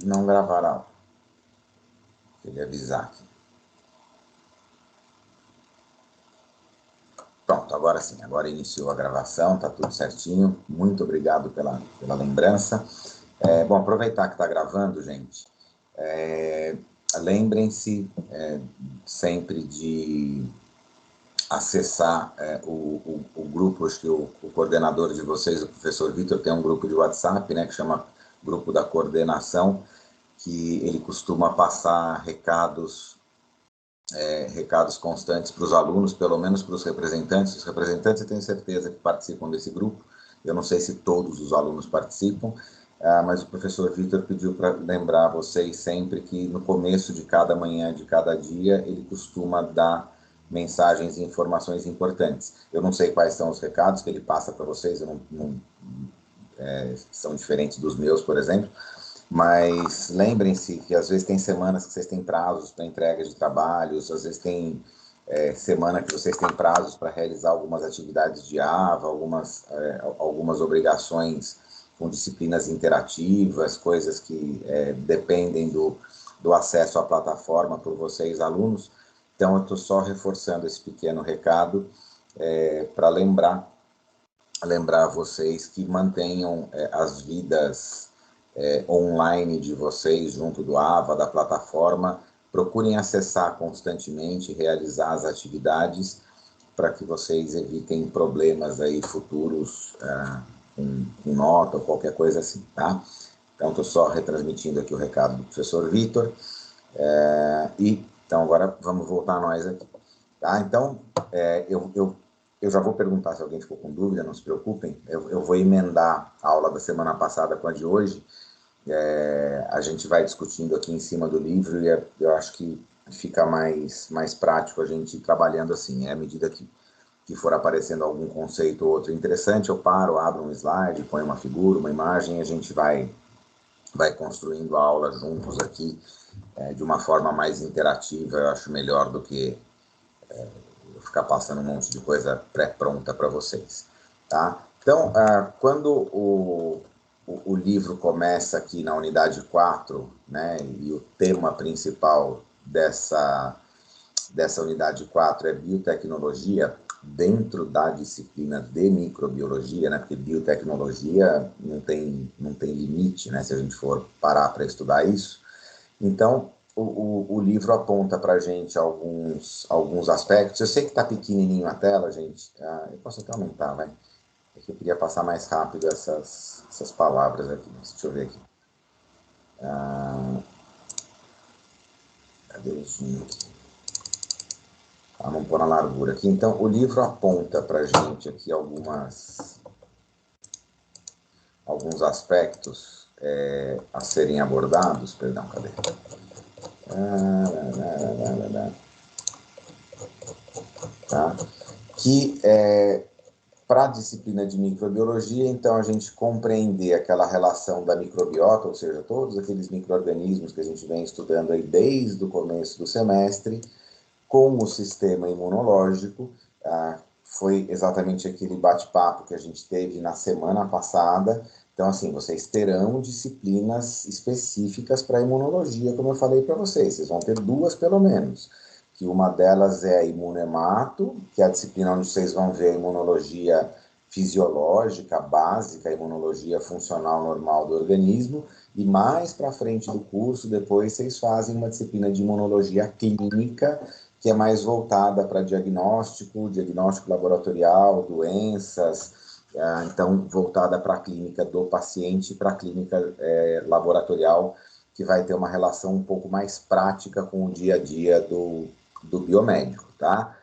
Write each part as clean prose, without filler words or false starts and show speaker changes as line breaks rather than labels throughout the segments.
não gravar a aula. Queria avisar aqui. Pronto, agora sim, agora iniciou a gravação, tá tudo certinho. Muito obrigado pela lembrança. Bom, aproveitar que está gravando, gente, lembrem-se sempre de acessar o grupo, acho que o coordenador de vocês, o professor Vitor, tem um grupo de WhatsApp, né, que chama Grupo da Coordenação, que ele costuma passar recados constantes para os alunos, pelo menos para os representantes. Os representantes, eu tenho certeza que participam desse grupo. Eu não sei se todos os alunos participam, mas o professor Vitor pediu para lembrar vocês sempre que no começo de cada manhã, de cada dia, ele costuma dar mensagens e informações importantes. Eu não sei quais são os recados que ele passa para vocês, são diferentes dos meus, por exemplo, mas lembrem-se que às vezes tem semanas que vocês têm prazos para entrega de trabalhos, às vezes tem semana que vocês têm prazos para realizar algumas atividades de AVA, algumas obrigações com disciplinas interativas, coisas que dependem do acesso à plataforma por vocês, alunos. Então, eu estou só reforçando esse pequeno recado para lembrar vocês que mantenham as vidas online de vocês junto do AVA, da plataforma. Procurem acessar constantemente, realizar as atividades para que vocês evitem problemas aí futuros com nota ou qualquer coisa assim, tá? Então, estou só retransmitindo aqui o recado do professor Vitor. Então, agora vamos voltar a nós aqui. Tá? Então, eu já vou perguntar se alguém ficou com dúvida, não se preocupem. Eu vou emendar a aula da semana passada com a de hoje. A gente vai discutindo aqui em cima do livro e eu acho que fica mais prático a gente ir trabalhando assim. À medida que for aparecendo algum conceito ou outro interessante, eu paro, abro um slide, ponho uma figura, uma imagem, e a gente vai construindo a aula juntos aqui de uma forma mais interativa. Eu acho melhor do que ficar passando um monte de coisa pré-pronta para vocês, tá? Então, quando o livro começa aqui na unidade 4, né, e o tema principal dessa unidade 4 é biotecnologia, dentro da disciplina de microbiologia, né, porque biotecnologia não tem limite, né, se a gente for parar para estudar isso. Então, o livro aponta para a gente alguns aspectos. Eu sei que está pequenininho a tela, gente. Eu posso até aumentar, vai. É que eu queria passar mais rápido essas palavras aqui. Deixa eu ver aqui. Cadê o zoom aqui? Vamos pôr na largura aqui. Então, o livro aponta para a gente aqui alguns aspectos a serem abordados. Perdão, cadê? Tá? Que para a disciplina de microbiologia, então, a gente compreender aquela relação da microbiota, ou seja, todos aqueles micro-organismos que a gente vem estudando aí desde o começo do semestre, com o sistema imunológico. Foi exatamente aquele bate-papo que a gente teve na semana passada. Então, assim, vocês terão disciplinas específicas para imunologia, como eu falei para vocês. Vocês vão ter duas, pelo menos. Que uma delas é a imunemato, que é a disciplina onde vocês vão ver a imunologia fisiológica, básica, a imunologia funcional normal do organismo. E mais para frente do curso, depois, vocês fazem uma disciplina de imunologia clínica, que é mais voltada para diagnóstico laboratorial, doenças, então voltada para a clínica do paciente, para a clínica laboratorial, que vai ter uma relação um pouco mais prática com o dia a dia do biomédico, tá?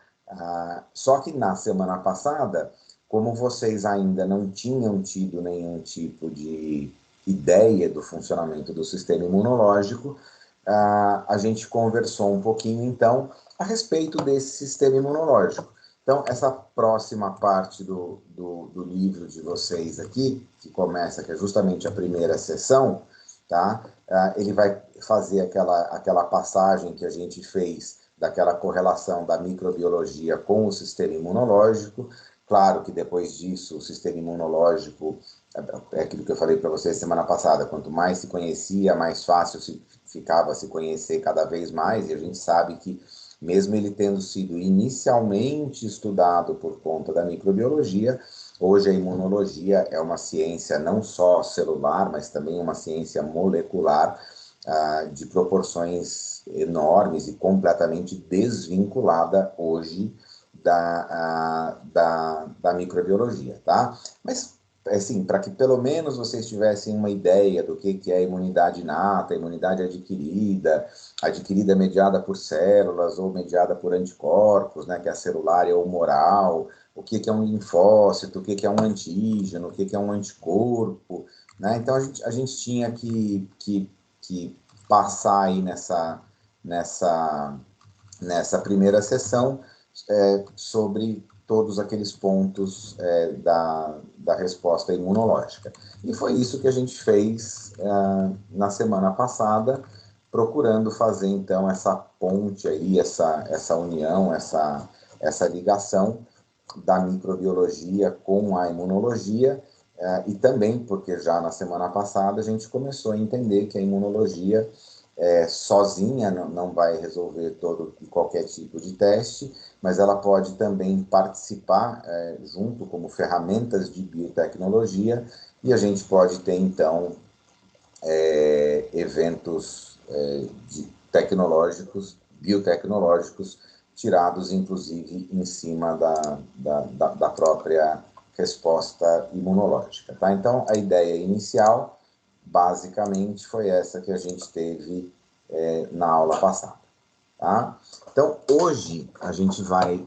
Só que na semana passada, como vocês ainda não tinham tido nenhum tipo de ideia do funcionamento do sistema imunológico, a gente conversou um pouquinho, então, a respeito desse sistema imunológico. Então, essa próxima parte do livro de vocês aqui, que começa, que é justamente a primeira sessão, tá? Ele vai fazer aquela passagem que a gente fez daquela correlação da microbiologia com o sistema imunológico. Claro que depois disso, o sistema imunológico é aquilo que eu falei para vocês semana passada, quanto mais se conhecia, mais fácil ficava se conhecer cada vez mais, e a gente sabe que, mesmo ele tendo sido inicialmente estudado por conta da microbiologia, hoje a imunologia é uma ciência não só celular, mas também uma ciência molecular, de proporções enormes e completamente desvinculada hoje da microbiologia, tá? Mas, assim, para que pelo menos vocês tivessem uma ideia do que é a imunidade inata, a imunidade adquirida mediada por células ou mediada por anticorpos, né, que é a celular e a humoral, o que é um linfócito, o que é um antígeno, o que é um anticorpo, né? Então a gente tinha que passar aí nessa primeira sessão sobre todos aqueles pontos da resposta imunológica. E foi isso que a gente fez na semana passada, procurando fazer, então, essa ponte aí, essa união, essa ligação da microbiologia com a imunologia, e também porque já na semana passada a gente começou a entender que a imunologia sozinha não vai resolver todo e qualquer tipo de teste, mas ela pode também participar junto como ferramentas de biotecnologia, e a gente pode ter, então, eventos tecnológicos, biotecnológicos, tirados, inclusive, em cima da própria resposta imunológica. Tá? Então, a ideia inicial, basicamente, foi essa que a gente teve na aula passada. Tá? Então, hoje, a gente vai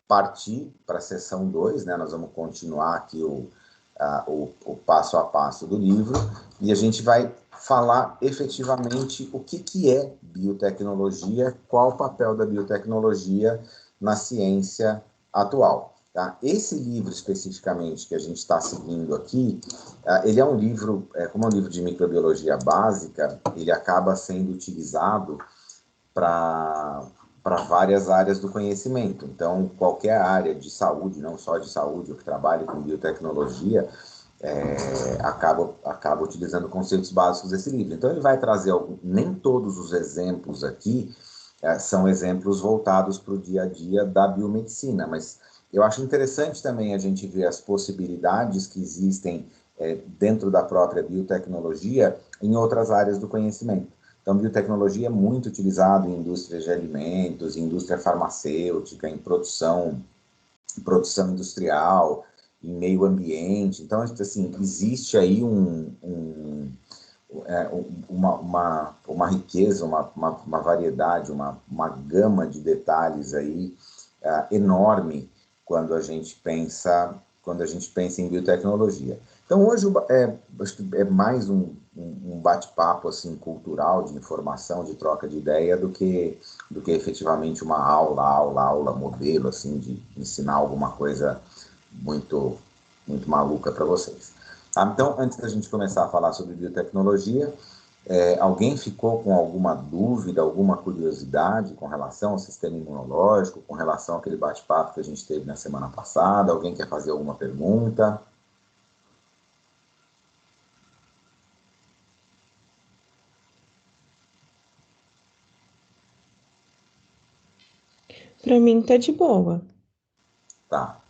partir para a sessão 2, né? Nós vamos continuar aqui o passo a passo do livro, e a gente vai falar efetivamente o que é biotecnologia, qual o papel da biotecnologia na ciência atual. Tá? Esse livro especificamente que a gente está seguindo aqui, ele é um livro, como é um livro de microbiologia básica, ele acaba sendo utilizado para várias áreas do conhecimento. Então, qualquer área de saúde, não só de saúde, ou que trabalhe com biotecnologia, acaba utilizando conceitos básicos desse livro. Então, ele vai trazer nem todos os exemplos aqui são exemplos voltados para o dia a dia da biomedicina, mas eu acho interessante também a gente ver as possibilidades que existem dentro da própria biotecnologia em outras áreas do conhecimento. Então, biotecnologia é muito utilizado em indústrias de alimentos, em indústria farmacêutica, em produção industrial, em meio ambiente. Então, assim, existe aí uma riqueza, uma variedade, uma gama de detalhes aí enorme quando a gente pensa em biotecnologia. Então, hoje acho que é mais um bate-papo assim, cultural, de informação, de troca de ideia, do que efetivamente uma aula modelo, assim, de ensinar alguma coisa muito, muito maluca para vocês. Então, antes da gente começar a falar sobre biotecnologia, alguém ficou com alguma dúvida, alguma curiosidade com relação ao sistema imunológico, com relação àquele bate-papo que a gente teve na semana passada? Alguém quer fazer alguma pergunta?
Pra mim tá de boa.
Tá.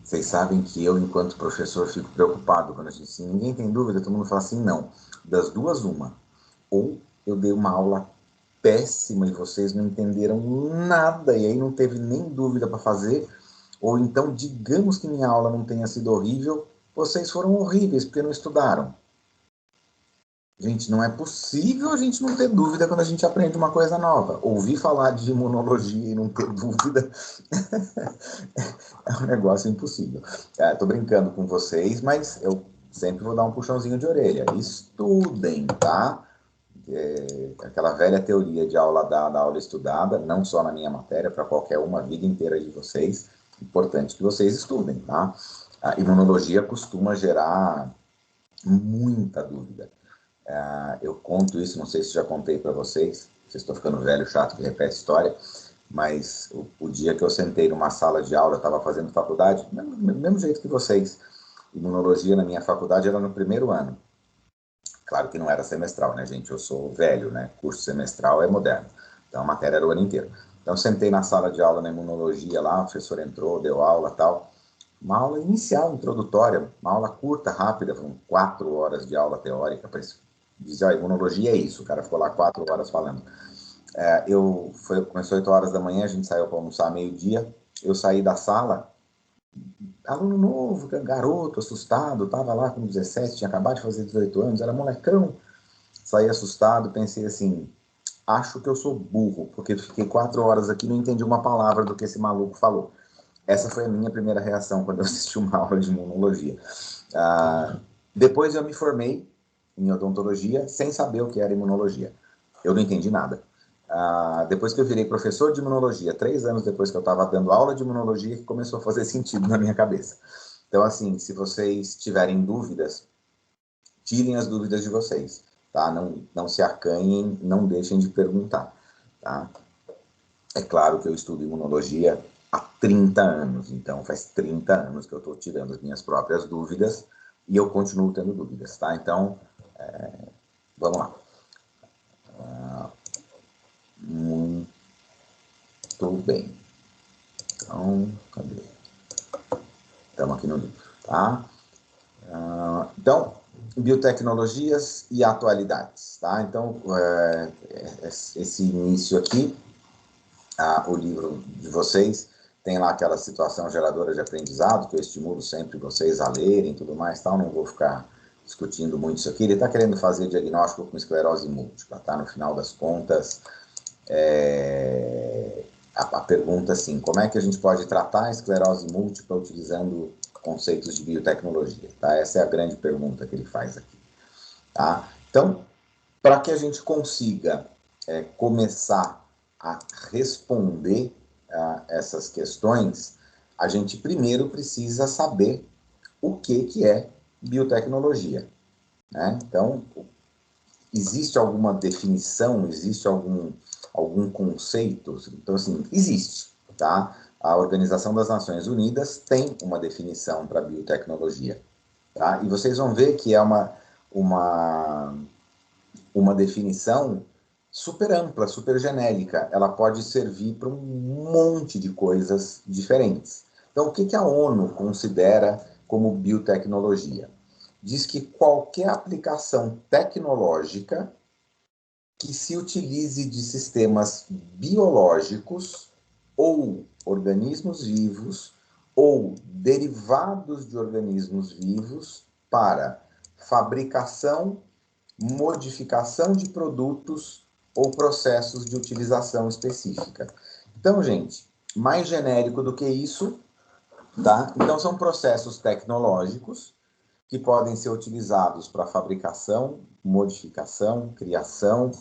Vocês sabem que eu, enquanto professor, fico preocupado quando a gente diz assim, ninguém tem dúvida, todo mundo fala assim, não. Das duas, uma. Ou eu dei uma aula péssima e vocês não entenderam nada, e aí não teve nem dúvida para fazer, ou então, digamos que minha aula não tenha sido horrível, vocês foram horríveis porque não estudaram. Gente, não é possível a gente não ter dúvida quando a gente aprende uma coisa nova. Ouvir falar de imunologia e não ter dúvida é um negócio impossível. Tô brincando com vocês, mas eu sempre vou dar um puxãozinho de orelha. Estudem, tá? Aquela velha teoria de aula dada, aula estudada, não só na minha matéria, para qualquer uma, a vida inteira de vocês. Importante que vocês estudem, tá? A imunologia costuma gerar muita dúvida. Eu conto isso, não sei se já contei para vocês, vocês estão ficando velho, chato, que repete história, mas o dia que eu sentei numa sala de aula, eu estava fazendo faculdade, mesmo jeito que vocês, imunologia na minha faculdade era no primeiro ano. Claro que não era semestral, né, gente? Eu sou velho, né? Curso semestral é moderno. Então a matéria era o ano inteiro. Então sentei na sala de aula na imunologia lá, o professor entrou, deu aula tal. Uma aula inicial, introdutória, uma aula curta, rápida, foram 4 horas de aula teórica. Para dizer, a imunologia é isso, o cara ficou lá 4 horas falando. Começou 8 horas da manhã, a gente saiu para almoçar meio-dia. Eu saí da sala, aluno novo, garoto, assustado, estava lá com 17, tinha acabado de fazer 18 anos, era molecão. Saí assustado, pensei assim, acho que eu sou burro, porque fiquei 4 horas aqui e não entendi uma palavra do que esse maluco falou. Essa foi a minha primeira reação quando eu assisti uma aula de imunologia. Depois eu me formei em odontologia sem saber o que era imunologia. Eu não entendi nada. Depois que eu virei professor de imunologia, 3 anos depois que eu estava dando aula de imunologia, que começou a fazer sentido na minha cabeça. Então, assim, se vocês tiverem dúvidas, tirem as dúvidas de vocês, tá? Não se acanhem, não deixem de perguntar, tá? É claro que eu estudo imunologia há 30 anos, então faz 30 anos que eu estou tirando as minhas próprias dúvidas e eu continuo tendo dúvidas, tá? Então, vamos lá. Muito bem. Então, cadê? Estamos aqui no livro, tá? Então, biotecnologias e atualidades, tá? Então, esse início aqui, o livro de vocês tem lá aquela situação geradora de aprendizado, que eu estimulo sempre vocês a lerem e tudo mais, tal, não vou ficar discutindo muito isso aqui. Ele está querendo fazer diagnóstico com esclerose múltipla, tá? No final das contas, a pergunta assim, como é que a gente pode tratar a esclerose múltipla utilizando conceitos de biotecnologia, tá? Essa é a grande pergunta que ele faz aqui, tá? Então, para que a gente consiga começar a responder essas questões, a gente primeiro precisa saber o que é biotecnologia, né? Então, existe alguma definição, existe algum conceito? Então, assim, existe, tá? A Organização das Nações Unidas tem uma definição para biotecnologia, tá? E vocês vão ver que é uma definição super ampla, super genérica. Ela pode servir para um monte de coisas diferentes. Então, o que a ONU considera como biotecnologia? Diz que qualquer aplicação tecnológica que se utilize de sistemas biológicos ou organismos vivos ou derivados de organismos vivos para fabricação, modificação de produtos ou processos de utilização específica. Então, gente, mais genérico do que isso, tá? Então, são processos tecnológicos que podem ser utilizados para fabricação, modificação, criação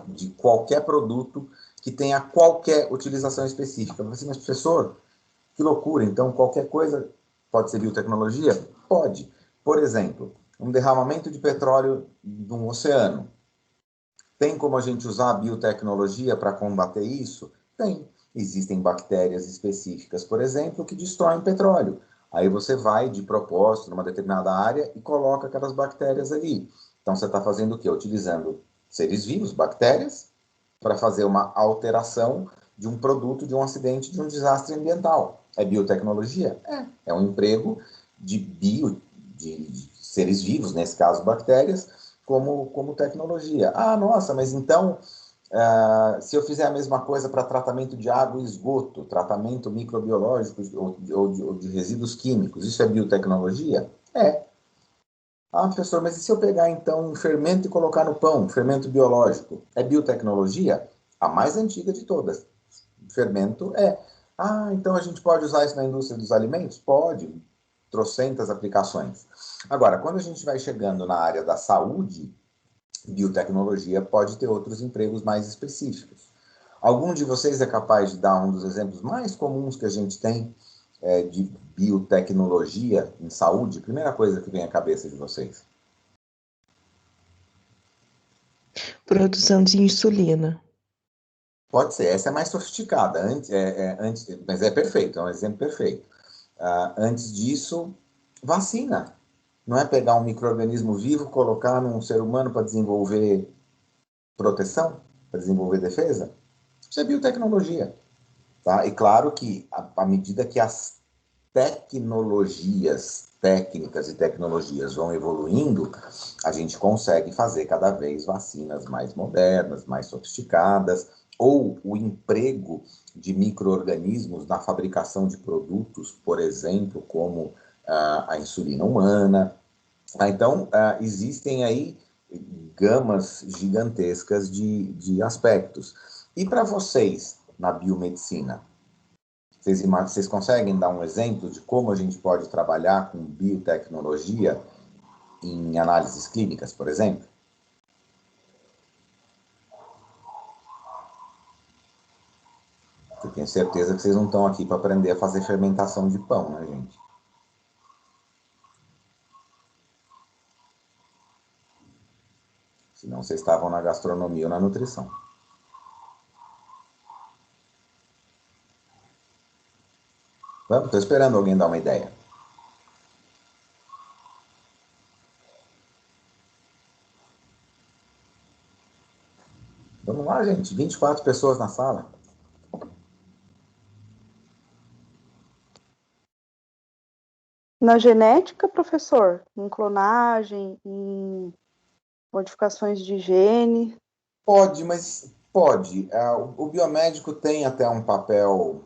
de qualquer produto que tenha qualquer utilização específica. Você, mas professor, que loucura, então qualquer coisa pode ser biotecnologia? Pode. Por exemplo, um derramamento de petróleo no oceano. Tem como a gente usar a biotecnologia para combater isso? Tem. Existem bactérias específicas, por exemplo, que destroem petróleo. Aí você vai de propósito numa determinada área e coloca aquelas bactérias ali. Então você está fazendo o quê? Utilizando seres vivos, bactérias, para fazer uma alteração de um produto, de um acidente, de um desastre ambiental. É biotecnologia? É um emprego de seres vivos, nesse caso bactérias, como tecnologia. Nossa, mas então, se eu fizer a mesma coisa para tratamento de água e esgoto, tratamento microbiológico ou de resíduos químicos, isso é biotecnologia? É. Professor, mas e se eu pegar então um fermento e colocar no pão, fermento biológico? É biotecnologia? A mais antiga de todas. Fermento é. Então a gente pode usar isso na indústria dos alimentos? Pode. Trocentas aplicações. Agora, quando a gente vai chegando na área da saúde, biotecnologia pode ter outros empregos mais específicos. Algum de vocês é capaz de dar um dos exemplos mais comuns que a gente tem de biotecnologia em saúde? Primeira coisa que vem à cabeça de vocês.
Produção de insulina.
Pode ser, essa é mais sofisticada, mas é perfeito, é um exemplo perfeito. Antes disso, vacina. Não é pegar um micro-organismo vivo, colocar num ser humano para desenvolver proteção, para desenvolver defesa? Isso é biotecnologia. Tá? E claro que, à medida que as tecnologias, técnicas e tecnologias vão evoluindo, a gente consegue fazer cada vez vacinas mais modernas, mais sofisticadas, ou o emprego de micro-organismos na fabricação de produtos, por exemplo, como a insulina humana. Então, existem aí gamas gigantescas de aspectos. E para vocês, na biomedicina, vocês conseguem dar um exemplo de como a gente pode trabalhar com biotecnologia em análises clínicas, por exemplo? Eu tenho certeza que vocês não estão aqui para aprender a fazer fermentação de pão, né, gente? Senão vocês estavam na gastronomia ou na nutrição. Vamos, estou esperando alguém dar uma ideia. Vamos lá, gente. 24 pessoas na sala.
Na genética, professor? Em clonagem, em modificações de gene?
Pode, mas pode. O biomédico tem até um papel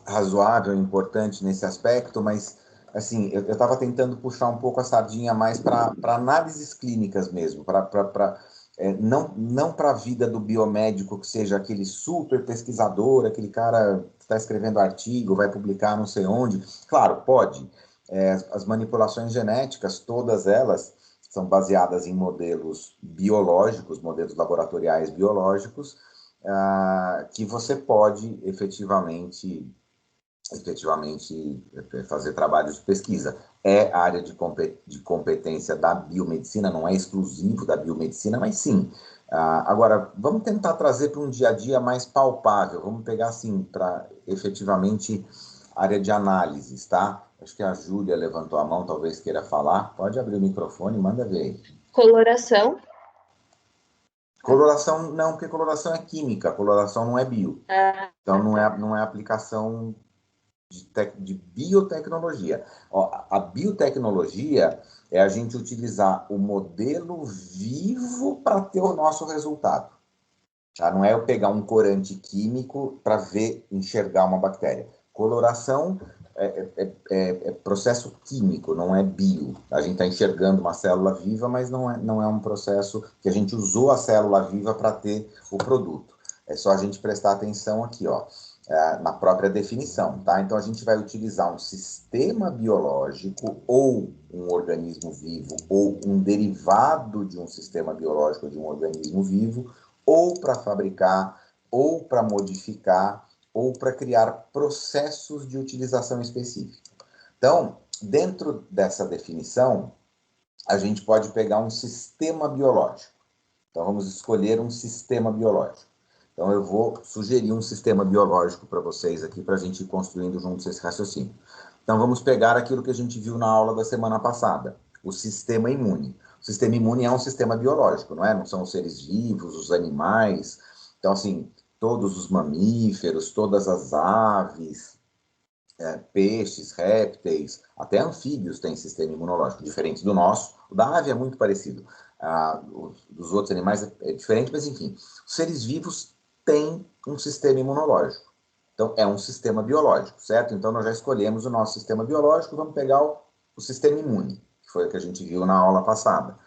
razoável, importante nesse aspecto, mas assim, eu estava tentando puxar um pouco a sardinha mais para análises clínicas mesmo, não para a vida do biomédico que seja aquele super pesquisador, aquele cara que está escrevendo artigo, vai publicar não sei onde. Claro, pode. As manipulações genéticas, todas elas são baseadas em modelos biológicos, modelos laboratoriais biológicos, que você pode efetivamente fazer trabalhos de pesquisa. É área de competência da biomedicina, não é exclusivo da biomedicina, mas sim. Agora, vamos tentar trazer para um dia a dia mais palpável, vamos pegar assim, para efetivamente área de análises, tá? Acho que a Júlia levantou a mão, talvez queira falar. Pode abrir o microfone, manda ver aí.
Coloração.
Coloração, não, porque coloração é química, coloração não é bio. Então, não é aplicação de biotecnologia. Ó, a biotecnologia é a gente utilizar o modelo vivo para ter o nosso resultado. Tá? Não é eu pegar um corante químico para enxergar uma bactéria. Coloração é processo químico, não é bio. A gente está enxergando uma célula viva, mas não é um processo que a gente usou a célula viva para ter o produto. É só a gente prestar atenção aqui, ó, na própria definição, tá? Então a gente vai utilizar um sistema biológico ou um organismo vivo ou um derivado de um sistema biológico de um organismo vivo, ou para fabricar, ou para modificar, ou para criar processos de utilização específica. Então, dentro dessa definição, a gente pode pegar um sistema biológico. Então, vamos escolher um sistema biológico. Então, eu vou sugerir um sistema biológico para vocês aqui, para a gente ir construindo juntos esse raciocínio. Então, vamos pegar aquilo que a gente viu na aula da semana passada, o sistema imune. O sistema imune é um sistema biológico, não é? Não são os seres vivos, os animais. Então, assim, todos os mamíferos, todas as aves, peixes, répteis, até anfíbios têm sistema imunológico, diferente do nosso. O da ave é muito parecido. Dos outros animais é diferente, mas enfim. Os seres vivos têm um sistema imunológico. Então, é um sistema biológico, certo? Então, nós já escolhemos o nosso sistema biológico, vamos pegar o sistema imune, que foi o que a gente viu na aula passada.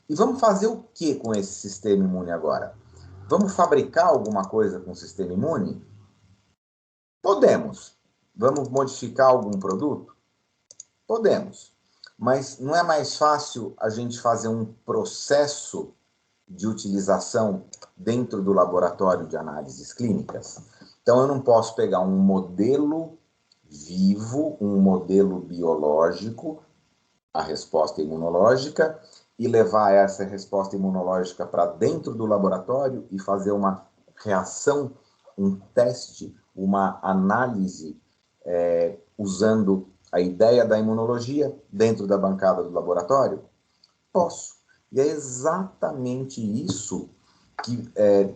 E vamos fazer o que com esse sistema imune agora? Vamos fabricar alguma coisa com o sistema imune? Podemos. Vamos modificar algum produto? Podemos. Mas não é mais fácil a gente fazer um processo de utilização dentro do laboratório de análises clínicas? Então, eu não posso pegar um modelo vivo, um modelo biológico, a resposta imunológica, e levar essa resposta imunológica para dentro do laboratório e fazer uma reação, um teste, uma análise usando a ideia da imunologia dentro da bancada do laboratório? Posso. E é exatamente isso que,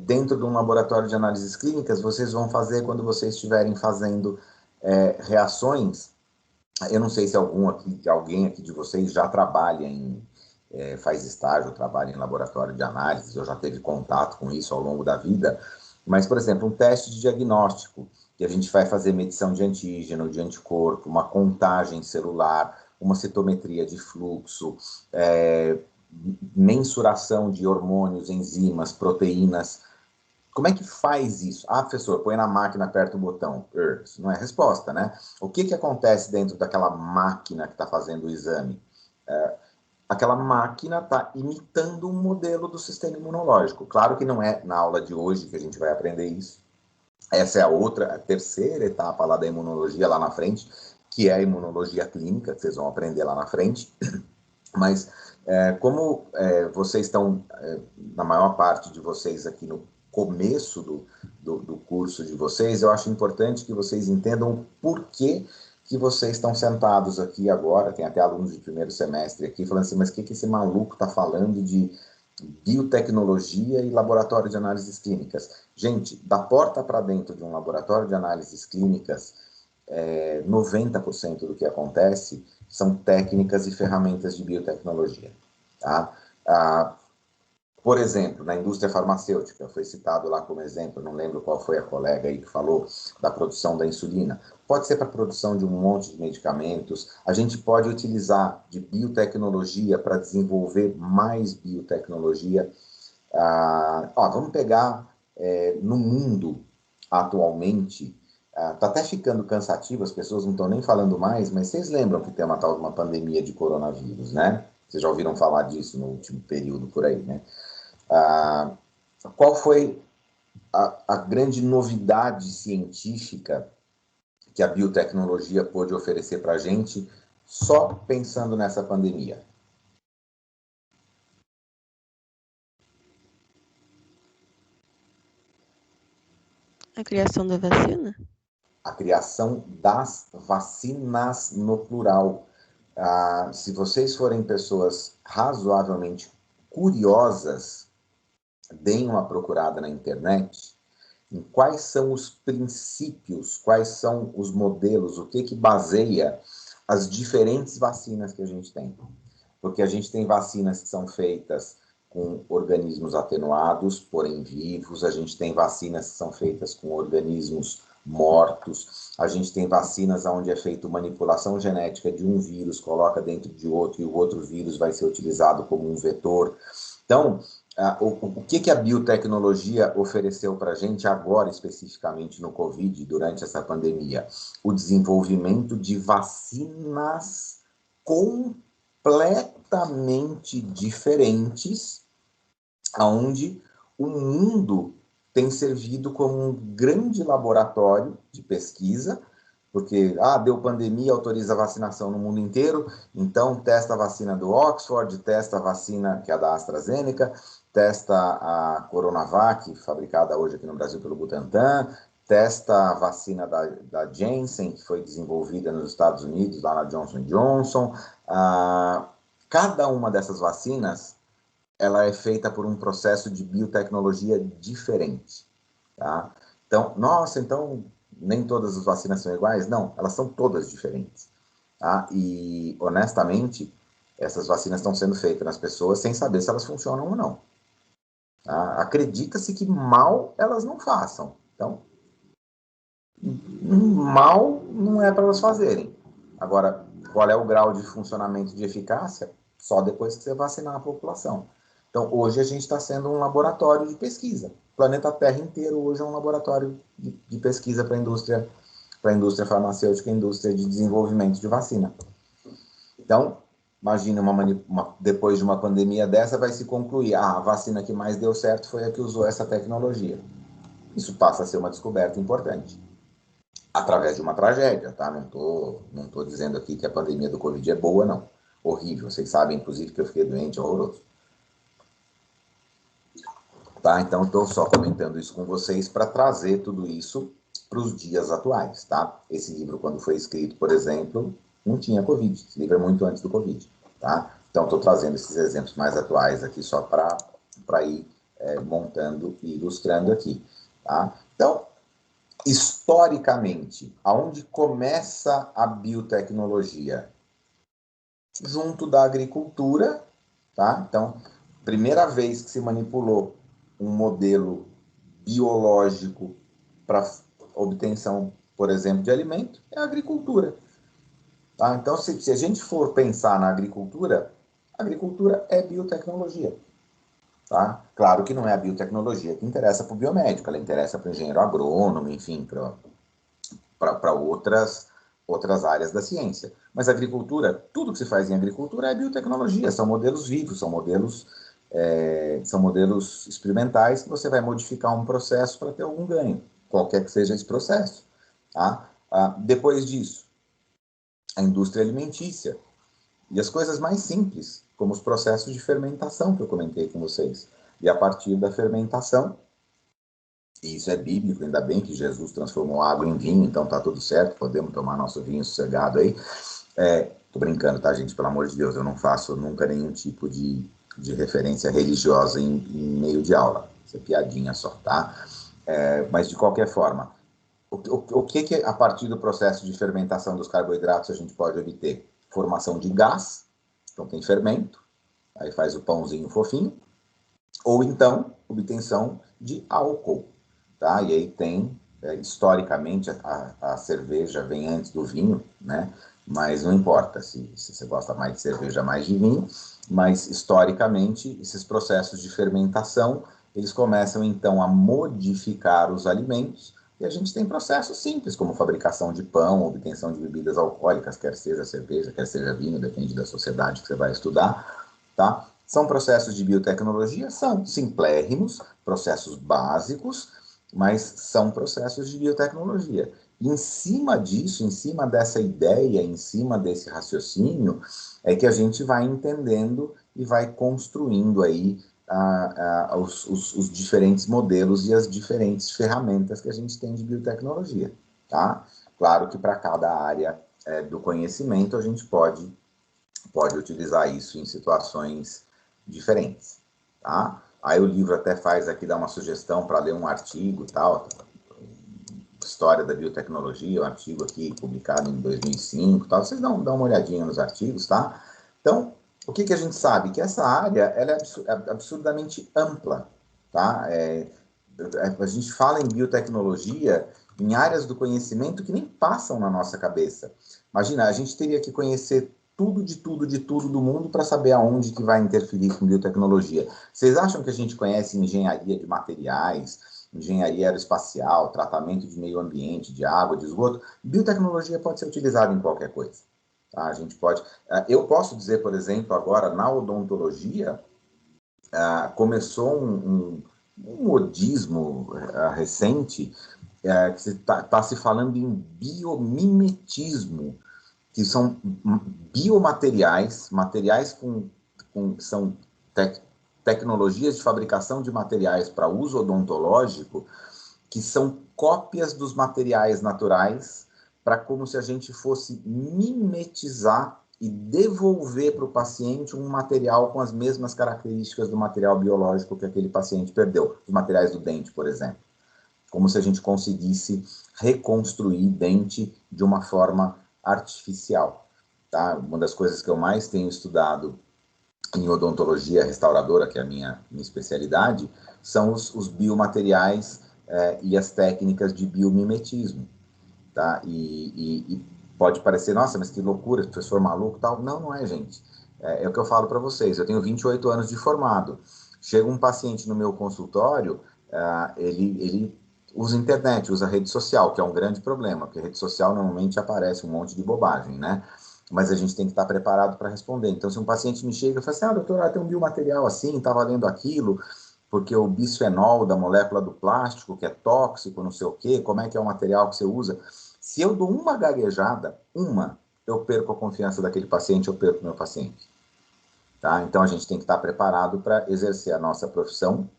dentro de um laboratório de análises clínicas, vocês vão fazer quando vocês estiverem fazendo reações. Eu não sei se alguém aqui de vocês já trabalha faz estágio, trabalha em laboratório de análise, ou já teve contato com isso ao longo da vida, mas, por exemplo, um teste de diagnóstico, que a gente vai fazer medição de antígeno, de anticorpo, uma contagem celular, uma citometria de fluxo, mensuração de hormônios, enzimas, proteínas. Como é que faz isso? Ah, professor, põe na máquina, aperta o botão. Isso não é resposta, né? O que acontece dentro daquela máquina que está fazendo o exame? Aquela máquina está imitando um modelo do sistema imunológico. Claro que não é na aula de hoje que a gente vai aprender isso. Essa é a terceira etapa lá da imunologia lá na frente, que é a imunologia clínica, que vocês vão aprender lá na frente. Mas como vocês estão, na maior parte de vocês aqui no começo do curso de vocês, eu acho importante que vocês entendam o porquê que vocês estão sentados aqui agora. Tem até alunos de primeiro semestre aqui falando assim, mas o que esse maluco está falando de biotecnologia e laboratório de análises clínicas? Gente, da porta para dentro de um laboratório de análises clínicas, 90% do que acontece são técnicas e ferramentas de biotecnologia. Tá? Por exemplo, na indústria farmacêutica, foi citado lá como exemplo, não lembro qual foi a colega aí que falou da produção da insulina. Pode ser para a produção de um monte de medicamentos. A gente pode utilizar de biotecnologia para desenvolver mais biotecnologia. Vamos pegar no mundo atualmente, está até ficando cansativo, as pessoas não estão nem falando mais, mas vocês lembram que tem uma tal de uma pandemia de coronavírus, né? Vocês já ouviram falar disso no último período por aí, né? Qual foi a grande novidade científica que a biotecnologia pôde oferecer para a gente só pensando nessa pandemia?
A criação da vacina?
A criação das vacinas no plural. Se vocês forem pessoas razoavelmente curiosas, deem uma procurada na internet em quais são os princípios, quais são os modelos, o que baseia as diferentes vacinas que a gente tem. Porque a gente tem vacinas que são feitas com organismos atenuados, porém vivos, a gente tem vacinas que são feitas com organismos mortos, a gente tem vacinas onde é feita manipulação genética de um vírus, coloca dentro de outro, e o outro vírus vai ser utilizado como um vetor. Então, o que a biotecnologia ofereceu para a gente agora, especificamente no Covid, durante essa pandemia? O desenvolvimento de vacinas completamente diferentes, onde o mundo tem servido como um grande laboratório de pesquisa, porque deu pandemia, autoriza a vacinação no mundo inteiro, então testa a vacina do Oxford, testa a vacina que é a da AstraZeneca, testa a Coronavac, fabricada hoje aqui no Brasil pelo Butantan, testa a vacina da Janssen, que foi desenvolvida nos Estados Unidos, lá na Johnson & Johnson. Cada uma dessas vacinas, ela é feita por um processo de biotecnologia diferente. Tá? Então, então nem todas as vacinas são iguais? Não, elas são todas diferentes. Tá? E, honestamente, essas vacinas estão sendo feitas nas pessoas sem saber se elas funcionam ou não. Tá? Acredita-se que mal elas não façam. Então, mal não é para elas fazerem. Agora, qual é o grau de funcionamento de eficácia? Só depois que você vacinar a população. Então, hoje a gente está sendo um laboratório de pesquisa. O planeta Terra inteiro hoje é um laboratório de pesquisa para a indústria farmacêutica e indústria de desenvolvimento de vacina. Então, imagina depois de uma pandemia dessa, vai se concluir, a vacina que mais deu certo foi a que usou essa tecnologia. Isso passa a ser uma descoberta importante. Através de uma tragédia, tá? Não tô dizendo aqui que a pandemia do Covid é boa, não. Horrível. Vocês sabem, inclusive, que eu fiquei doente, horroroso. Tá? Então, estou só comentando isso com vocês para trazer tudo isso para os dias atuais, tá? Esse livro, quando foi escrito, por exemplo, não tinha Covid. Esse livro é muito antes do Covid, tá? Então, estou trazendo esses exemplos mais atuais aqui só para ir montando e ilustrando aqui, tá? Então, historicamente, aonde começa a biotecnologia? Junto da agricultura, tá? Então, primeira vez que se manipulou um modelo biológico para obtenção, por exemplo, de alimento, é a agricultura. Tá? Então, se a gente for pensar na agricultura, a agricultura é biotecnologia. Tá? Claro que não é a biotecnologia que interessa para o biomédico, ela interessa para o engenheiro agrônomo, enfim, para outras áreas da ciência. Mas a agricultura, tudo que se faz em agricultura é biotecnologia, são modelos vivos, são modelos experimentais que você vai modificar um processo para ter algum ganho, qualquer que seja esse processo. Tá? Depois disso, a indústria alimentícia e as coisas mais simples, como os processos de fermentação que eu comentei com vocês. E a partir da fermentação, e isso é bíblico, ainda bem que Jesus transformou água em vinho, então tá tudo certo, podemos tomar nosso vinho sossegado aí. Tô brincando, tá, gente? Pelo amor de Deus, eu não faço nunca nenhum tipo de referência religiosa em meio de aula. Isso é piadinha só, tá? Mas, de qualquer forma, o que a partir do processo de fermentação dos carboidratos a gente pode obter? Formação de gás, então tem fermento, aí faz o pãozinho fofinho, ou então, obtenção de álcool, tá? E aí tem, historicamente, a cerveja vem antes do vinho, né? Mas não importa se você gosta mais de cerveja, mais de vinho, mas, historicamente, esses processos de fermentação, eles começam, então, a modificar os alimentos, e a gente tem processos simples, como fabricação de pão, obtenção de bebidas alcoólicas, quer seja cerveja, quer seja vinho, depende da sociedade que você vai estudar, tá? São processos de biotecnologia? São simplérrimos, processos básicos, mas são processos de biotecnologia. E em cima disso, em cima dessa ideia, em cima desse raciocínio, é que a gente vai entendendo e vai construindo aí os diferentes modelos e as diferentes ferramentas que a gente tem de biotecnologia, tá? Claro que para cada área do conhecimento a gente pode utilizar isso em situações diferentes, tá? Aí o livro até faz aqui, dá uma sugestão para ler um artigo, tal, História da Biotecnologia, um artigo aqui publicado em 2005, tal. Vocês dão uma olhadinha nos artigos, tá? Então, o que a gente sabe? Que essa área ela é absurdamente ampla, tá? A gente fala em biotecnologia em áreas do conhecimento que nem passam na nossa cabeça. Imagina, a gente teria que conhecer tudo do mundo para saber aonde que vai interferir com biotecnologia. Vocês acham que a gente conhece engenharia de materiais, engenharia aeroespacial, tratamento de meio ambiente, de água, de esgoto? Biotecnologia pode ser utilizada em qualquer coisa. Tá? A gente pode... Eu posso dizer, por exemplo, agora, na odontologia, começou um modismo recente, que está se falando em biomimetismo, que são biomateriais, materiais são tecnologias de fabricação de materiais para uso odontológico, que são cópias dos materiais naturais, para como se a gente fosse mimetizar e devolver para o paciente um material com as mesmas características do material biológico que aquele paciente perdeu, os materiais do dente, por exemplo. Como se a gente conseguisse reconstruir dente de uma forma artificial. Tá? Uma das coisas que eu mais tenho estudado em odontologia restauradora, que é a minha especialidade, são os biomateriais e as técnicas de biomimetismo. Tá? E pode parecer, nossa, mas que loucura, professor maluco e tal. Não, não é, gente. É o que eu falo para vocês. Eu tenho 28 anos de formado. Chega um paciente no meu consultório, ele usa internet, usa rede social, que é um grande problema, porque rede social normalmente aparece um monte de bobagem, né? Mas a gente tem que estar preparado para responder. Então, se um paciente me chega e fala assim, doutor, tem um biomaterial assim, estava lendo aquilo, porque o bisfenol da molécula do plástico, que é tóxico, não sei o quê, como é que é o material que você usa? Se eu dou uma gaguejada, eu perco a confiança daquele paciente, eu perco o meu paciente. Tá? Então, a gente tem que estar preparado para exercer a nossa profissão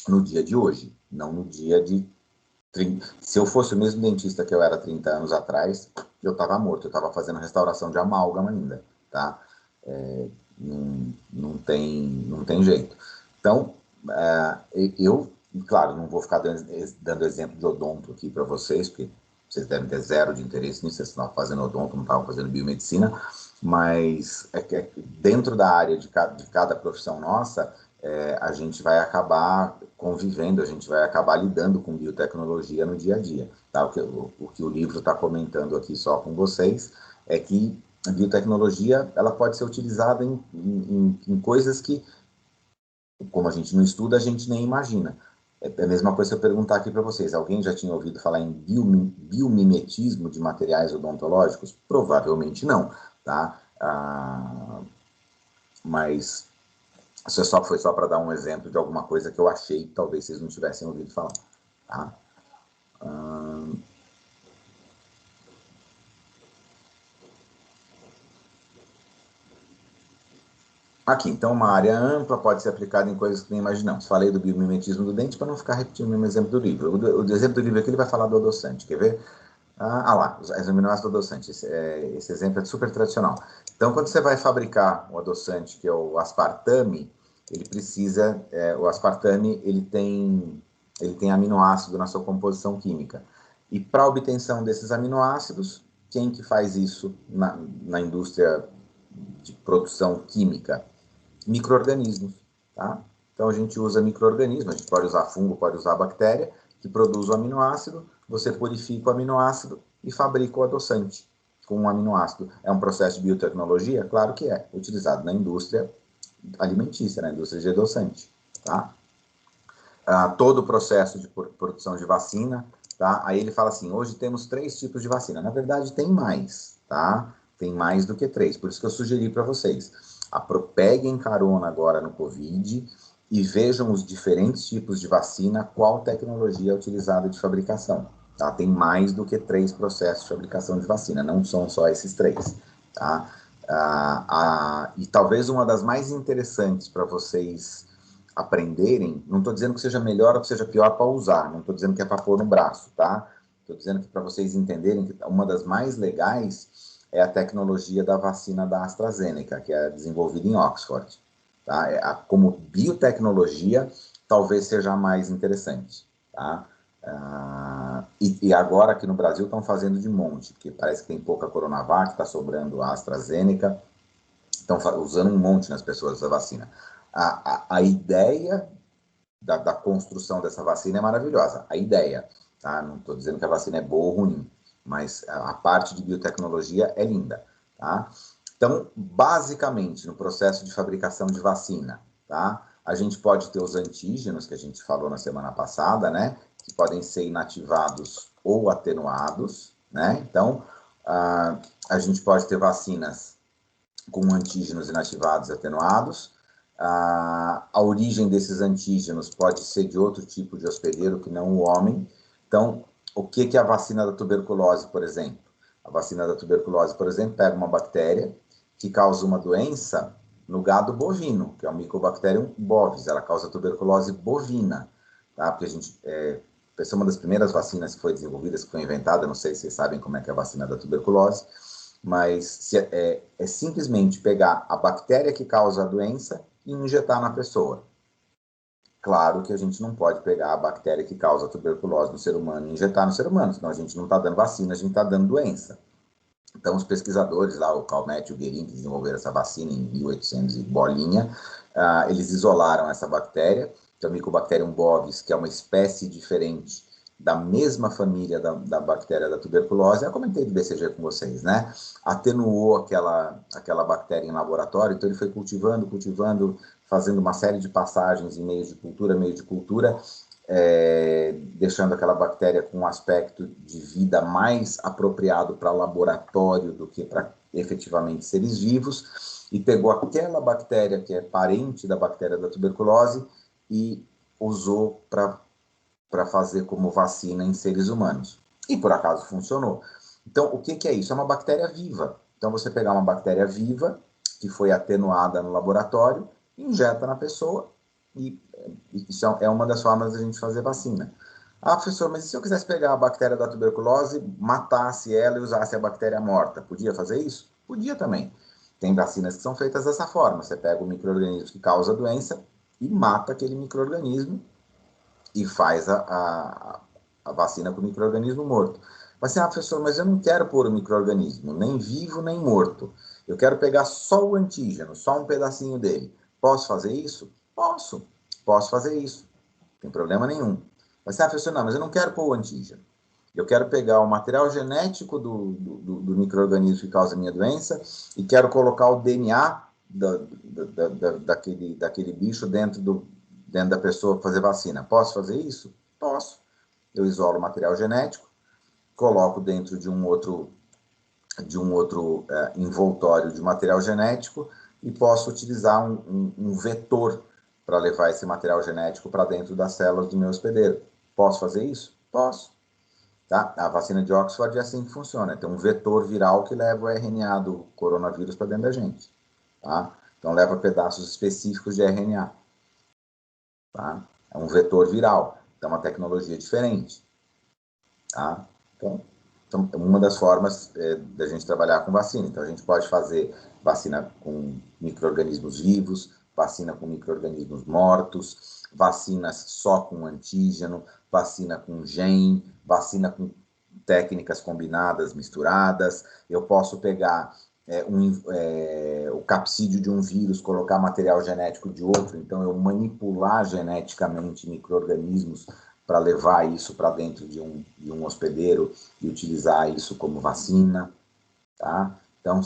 no dia de hoje, não no dia de 30. Se eu fosse o mesmo dentista que eu era 30 anos atrás, eu estava morto, eu estava fazendo restauração de amálgama ainda, tá? Não tem jeito. Então, eu, claro, não vou ficar dando exemplo de odonto aqui para vocês, porque vocês devem ter zero de interesse nisso, vocês estavam fazendo odonto, não estavam fazendo biomedicina, mas é que dentro da área de cada profissão nossa, a gente vai acabar convivendo, a gente vai acabar lidando com biotecnologia no dia a dia. Tá? O que o livro está comentando aqui só com vocês é que a biotecnologia ela pode ser utilizada em coisas que, como a gente não estuda, a gente nem imagina. É a mesma coisa se eu perguntar aqui para vocês, alguém já tinha ouvido falar em biomimetismo de materiais odontológicos? Provavelmente não, tá? Mas isso foi só para dar um exemplo de alguma coisa que eu achei que talvez vocês não tivessem ouvido falar, tá? Aqui, então, uma área ampla pode ser aplicada em coisas que nem imaginamos. Falei do biomimetismo do dente para não ficar repetindo o mesmo exemplo do livro. O exemplo do livro aqui ele vai falar do adoçante, quer ver? Lá, os aminoácidos do adoçante. Esse exemplo é super tradicional. Então, quando você vai fabricar o adoçante, que é o aspartame, ele precisa, o aspartame, ele tem aminoácido na sua composição química. E para a obtenção desses aminoácidos, quem que faz isso na indústria de produção química? Micro-organismos, tá? Então a gente usa micro-organismos, a gente pode usar fungo, pode usar bactéria, que produz o aminoácido, você purifica o aminoácido e fabrica o adoçante com um aminoácido. É um processo de biotecnologia? Claro que é, utilizado na indústria alimentícia, na indústria de adoçante, tá? Todo o processo de produção de vacina, tá? Aí ele fala assim, hoje temos 3 tipos de vacina. Na verdade, tem mais, tá? Tem mais do que 3, por isso que eu sugeri para vocês. Peguem carona agora no Covid e vejam os diferentes tipos de vacina, qual tecnologia é utilizada de fabricação. Tá? Tem mais do que 3 processos de fabricação de vacina, não são só esses 3. Tá? E talvez uma das mais interessantes para vocês aprenderem, não estou dizendo que seja melhor ou que seja pior para usar, não estou dizendo que é para pôr no braço, tá? Estou dizendo que para vocês entenderem que uma das mais legais é a tecnologia da vacina da AstraZeneca, que é desenvolvida em Oxford. Tá? Como biotecnologia, talvez seja a mais interessante. Tá? E agora aqui no Brasil estão fazendo de monte, porque parece que tem pouca Coronavac, está sobrando a AstraZeneca, estão usando um monte nas pessoas essa vacina. A ideia da construção dessa vacina é maravilhosa, a ideia. Tá? Não estou dizendo que a vacina é boa ou ruim, mas a parte de biotecnologia é linda. Tá? Então, basicamente, no processo de fabricação de vacina, tá? A gente pode ter os antígenos, que a gente falou na semana passada, né? Que podem ser inativados ou atenuados, né? Então, a gente pode ter vacinas com antígenos inativados e atenuados. A origem desses antígenos pode ser de outro tipo de hospedeiro que não o homem. Então, o que é a vacina da tuberculose, por exemplo? A vacina da tuberculose, por exemplo, pega uma bactéria que causa uma doença no gado bovino, que é o Mycobacterium bovis, ela causa tuberculose bovina, tá? Porque essa é uma das primeiras vacinas que foi desenvolvida, que foi inventada, não sei se vocês sabem como é que é a vacina da tuberculose, mas é simplesmente pegar a bactéria que causa a doença e injetar na pessoa. Claro que a gente não pode pegar a bactéria que causa a tuberculose no ser humano e injetar no ser humano, senão a gente não está dando vacina, a gente está dando doença. Então, os pesquisadores lá, o Calmette e o Guerin, que desenvolveram essa vacina em 1800 e bolinha, eles isolaram essa bactéria, que é o Mycobacterium bovis, que é uma espécie diferente da mesma família da bactéria da tuberculose. Eu comentei do BCG com vocês, né? Atenuou aquela bactéria em laboratório, então ele foi cultivando, fazendo uma série de passagens em meio de cultura, deixando aquela bactéria com um aspecto de vida mais apropriado para laboratório do que para efetivamente seres vivos, e pegou aquela bactéria que é parente da bactéria da tuberculose e usou para fazer como vacina em seres humanos. E por acaso funcionou. Então, o que é isso? É uma bactéria viva. Então, você pegar uma bactéria viva, que foi atenuada no laboratório, injeta na pessoa e isso é uma das formas da gente fazer vacina. Ah, professor, mas e se eu quisesse pegar a bactéria da tuberculose, matasse ela e usasse a bactéria morta? Podia fazer isso? Podia também. Tem vacinas que são feitas dessa forma. Você pega o micro-organismo que causa a doença e mata aquele micro-organismo e faz a vacina com o micro-organismo morto. Mas assim, professor, mas eu não quero pôr o micro-organismo, nem vivo, nem morto. Eu quero pegar só o antígeno, só um pedacinho dele. Posso fazer isso? Posso fazer isso. Não tem problema nenhum. Mas professor, não, mas eu não quero pôr o antígeno. Eu quero pegar o material genético do micro-organismo que causa a minha doença e quero colocar o DNA daquele bicho dentro da pessoa para fazer vacina. Posso fazer isso? Posso. Eu isolo o material genético, coloco dentro de um outro envoltório de material genético e posso utilizar um vetor para levar esse material genético para dentro das células do meu hospedeiro. Posso fazer isso? Posso. Tá? A vacina de Oxford é assim que funciona. Tem um vetor viral que leva o RNA do coronavírus para dentro da gente. Tá? Então, leva pedaços específicos de RNA. Tá? É um vetor viral. Então, é uma tecnologia diferente. Tá? Então, uma das formas da gente trabalhar com vacina. Então, a gente pode fazer vacina com micro-organismos vivos, vacina com micro-organismos mortos, vacinas só com antígeno, vacina com gene, vacina com técnicas combinadas, misturadas. Eu posso pegar o capsídeo de um vírus, colocar material genético de outro, então eu manipular geneticamente micro-organismos para levar isso para dentro de um hospedeiro e utilizar isso como vacina, tá? Então,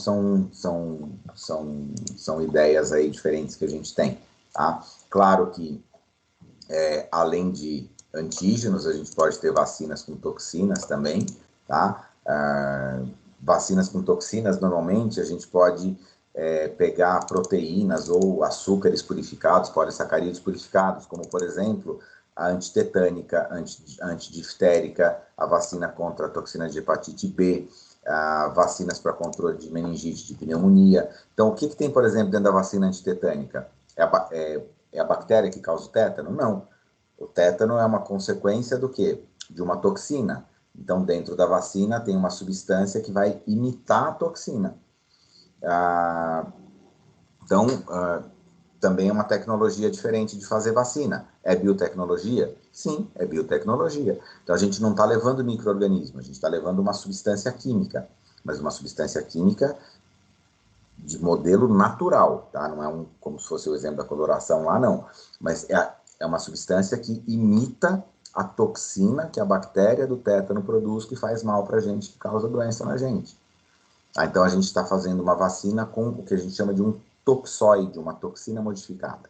são ideias aí diferentes que a gente tem, tá? Claro que, além de antígenos, a gente pode ter vacinas com toxinas também, tá? Vacinas com toxinas, normalmente, a gente pode pegar proteínas ou açúcares purificados, polissacarídeos purificados, como, por exemplo, a antitetânica, antidiftérica, a vacina contra a toxina de hepatite B, vacinas para controle de meningite, de pneumonia. Então, o que tem, por exemplo, dentro da vacina antitetânica? É a bactéria que causa o tétano? Não. O tétano é uma consequência do quê? De uma toxina. Então, dentro da vacina tem uma substância que vai imitar a toxina. Também é uma tecnologia diferente de fazer vacina. É biotecnologia? Sim, é biotecnologia. Então, a gente não está levando micro-organismo, a gente está levando uma substância química, mas uma substância química de modelo natural, tá? Não é como se fosse o exemplo da coloração lá, não. Mas é uma substância que imita a toxina que a bactéria do tétano produz, que faz mal para a gente, que causa doença na gente. Então, a gente está fazendo uma vacina com o que a gente chama de um toxoide, uma toxina modificada.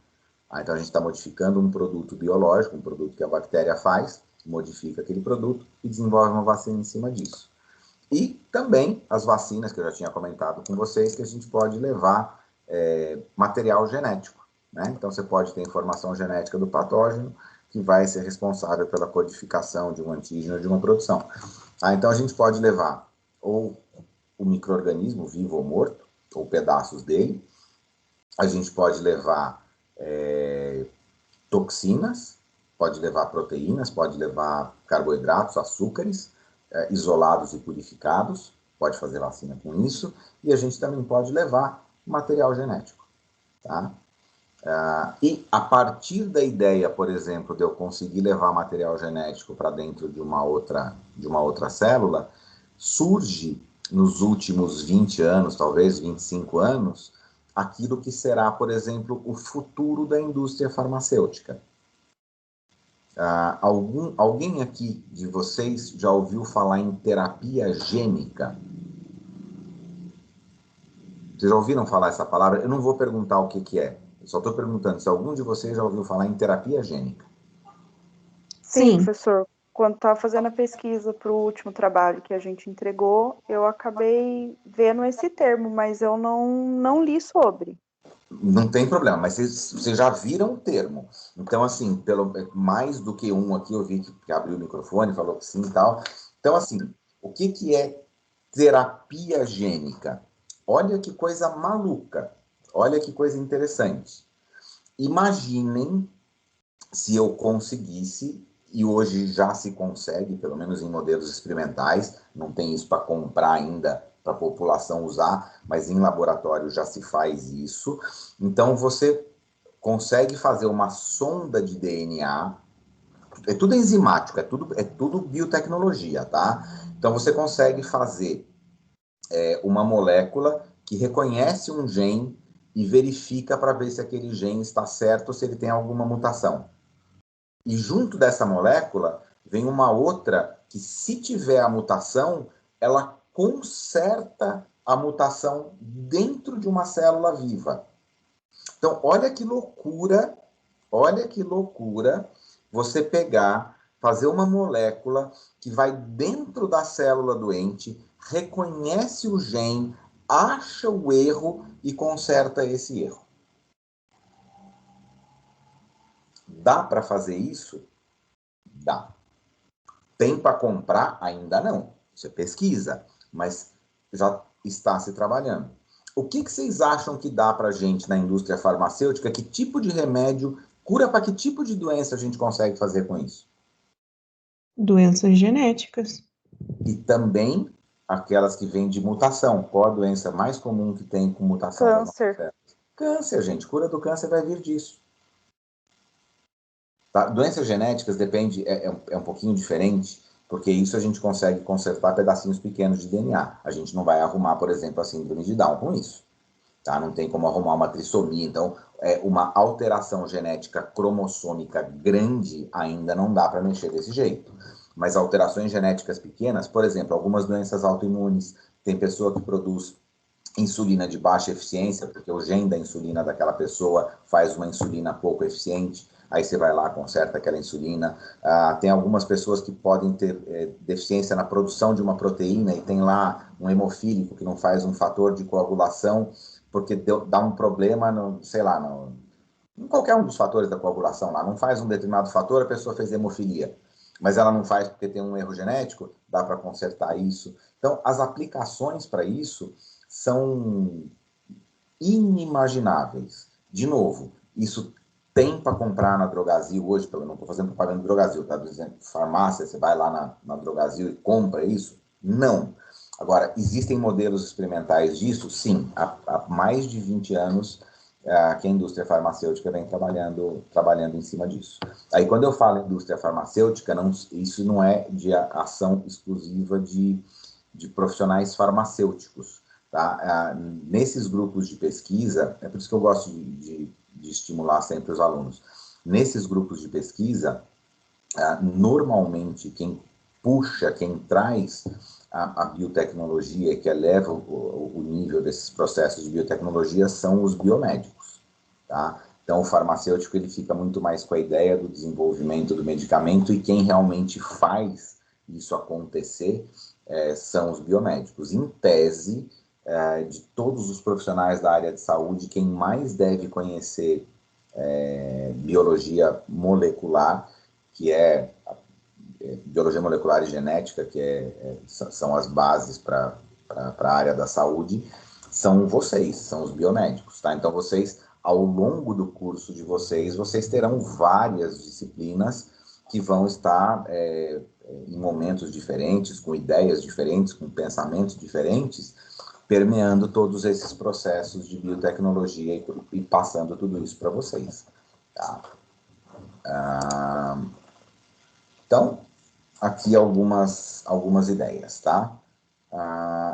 Então, a gente está modificando um produto biológico, um produto que a bactéria faz, modifica aquele produto e desenvolve uma vacina em cima disso. E também as vacinas, que eu já tinha comentado com vocês, que a gente pode levar material genético, né? Então, você pode ter informação genética do patógeno, que vai ser responsável pela codificação de um antígeno, de uma produção. Então, a gente pode levar ou o micro-organismo vivo ou morto, ou pedaços dele. A gente pode levar toxinas, pode levar proteínas, pode levar carboidratos, açúcares, isolados e purificados, pode fazer vacina com isso, e a gente também pode levar material genético, tá? E a partir da ideia, por exemplo, de eu conseguir levar material genético para dentro de uma outra célula, surge nos últimos 20 anos, talvez 25 anos, aquilo que será, por exemplo, o futuro da indústria farmacêutica. Alguém aqui de vocês já ouviu falar em terapia gênica? Vocês já ouviram falar essa palavra? Eu não vou perguntar o que é. Eu só estou perguntando se algum de vocês já ouviu falar em terapia gênica.
Sim, professor. Quando estava fazendo a pesquisa para o último trabalho que a gente entregou, eu acabei vendo esse termo, mas eu não li sobre.
Não tem problema, mas vocês já viram o termo. Então, assim, mais do que um aqui, eu vi que abriu o microfone, falou que sim e tal. Então, assim, o que é terapia gênica? Olha que coisa maluca, olha que coisa interessante. Imaginem se eu conseguisse, e hoje já se consegue, pelo menos em modelos experimentais, não tem isso para comprar ainda para a população usar, mas em laboratório já se faz isso. Então, você consegue fazer uma sonda de DNA, é tudo enzimático, é tudo biotecnologia, tá? Então, você consegue fazer uma molécula que reconhece um gene e verifica para ver se aquele gene está certo ou se ele tem alguma mutação. E junto dessa molécula vem uma outra que, se tiver a mutação, ela conserta a mutação dentro de uma célula viva. Então, olha que loucura você pegar, fazer uma molécula que vai dentro da célula doente, reconhece o gene, acha o erro e conserta esse erro. Dá para fazer isso? Dá. Tem para comprar? Ainda não. Você pesquisa, mas já está se trabalhando. O que vocês acham que dá para a gente na indústria farmacêutica? Que tipo de remédio, cura para que tipo de doença a gente consegue fazer com isso?
Doenças genéticas.
E também aquelas que vêm de mutação. Qual a doença mais comum que tem com mutação?
Câncer.
Câncer, gente. Cura do câncer vai vir disso. Tá? Doenças genéticas é um pouquinho diferente, porque isso a gente consegue consertar pedacinhos pequenos de DNA. A gente não vai arrumar, por exemplo, a síndrome de Down com isso. Tá? Não tem como arrumar uma trissomia. Então, uma alteração genética cromossômica grande ainda não dá para mexer desse jeito. Mas alterações genéticas pequenas, por exemplo, algumas doenças autoimunes, tem pessoa que produz insulina de baixa eficiência, porque o gene da insulina daquela pessoa faz uma insulina pouco eficiente. Aí você vai lá, conserta aquela insulina. Tem algumas pessoas que podem ter deficiência na produção de uma proteína e tem lá um hemofílico que não faz um fator de coagulação, porque dá um problema, em qualquer um dos fatores da coagulação lá. Não faz um determinado fator, a pessoa fez hemofilia. Mas ela não faz porque tem um erro genético, dá para consertar isso. Então, as aplicações para isso são inimagináveis. De novo, isso tem para comprar na Drogasil hoje, pelo não estou fazendo propaganda do Drogasil, tá dizendo farmácia, você vai lá na Drogasil e compra isso? Não. Agora, existem modelos experimentais disso? Sim. Há mais de 20 anos que a indústria farmacêutica vem trabalhando em cima disso. Aí, quando eu falo indústria farmacêutica, isso não é de ação exclusiva de profissionais farmacêuticos. Tá? Nesses grupos de pesquisa, é por isso que eu gosto de estimular sempre os alunos. Nesses grupos de pesquisa, normalmente quem puxa, quem traz a biotecnologia, que eleva o nível desses processos de biotecnologia, são os biomédicos. Tá? Então, o farmacêutico ele fica muito mais com a ideia do desenvolvimento do medicamento, e quem realmente faz isso acontecer são os biomédicos. Em tese, de todos os profissionais da área de saúde, quem mais deve conhecer biologia molecular, que é biologia molecular e genética, que são as bases para a área da saúde, são vocês, são os biomédicos. Tá? Então, vocês, ao longo do curso de vocês terão várias disciplinas que vão estar em momentos diferentes, com ideias diferentes, com pensamentos diferentes, permeando todos esses processos de biotecnologia e passando tudo isso para vocês. Tá? Então, aqui algumas ideias, tá?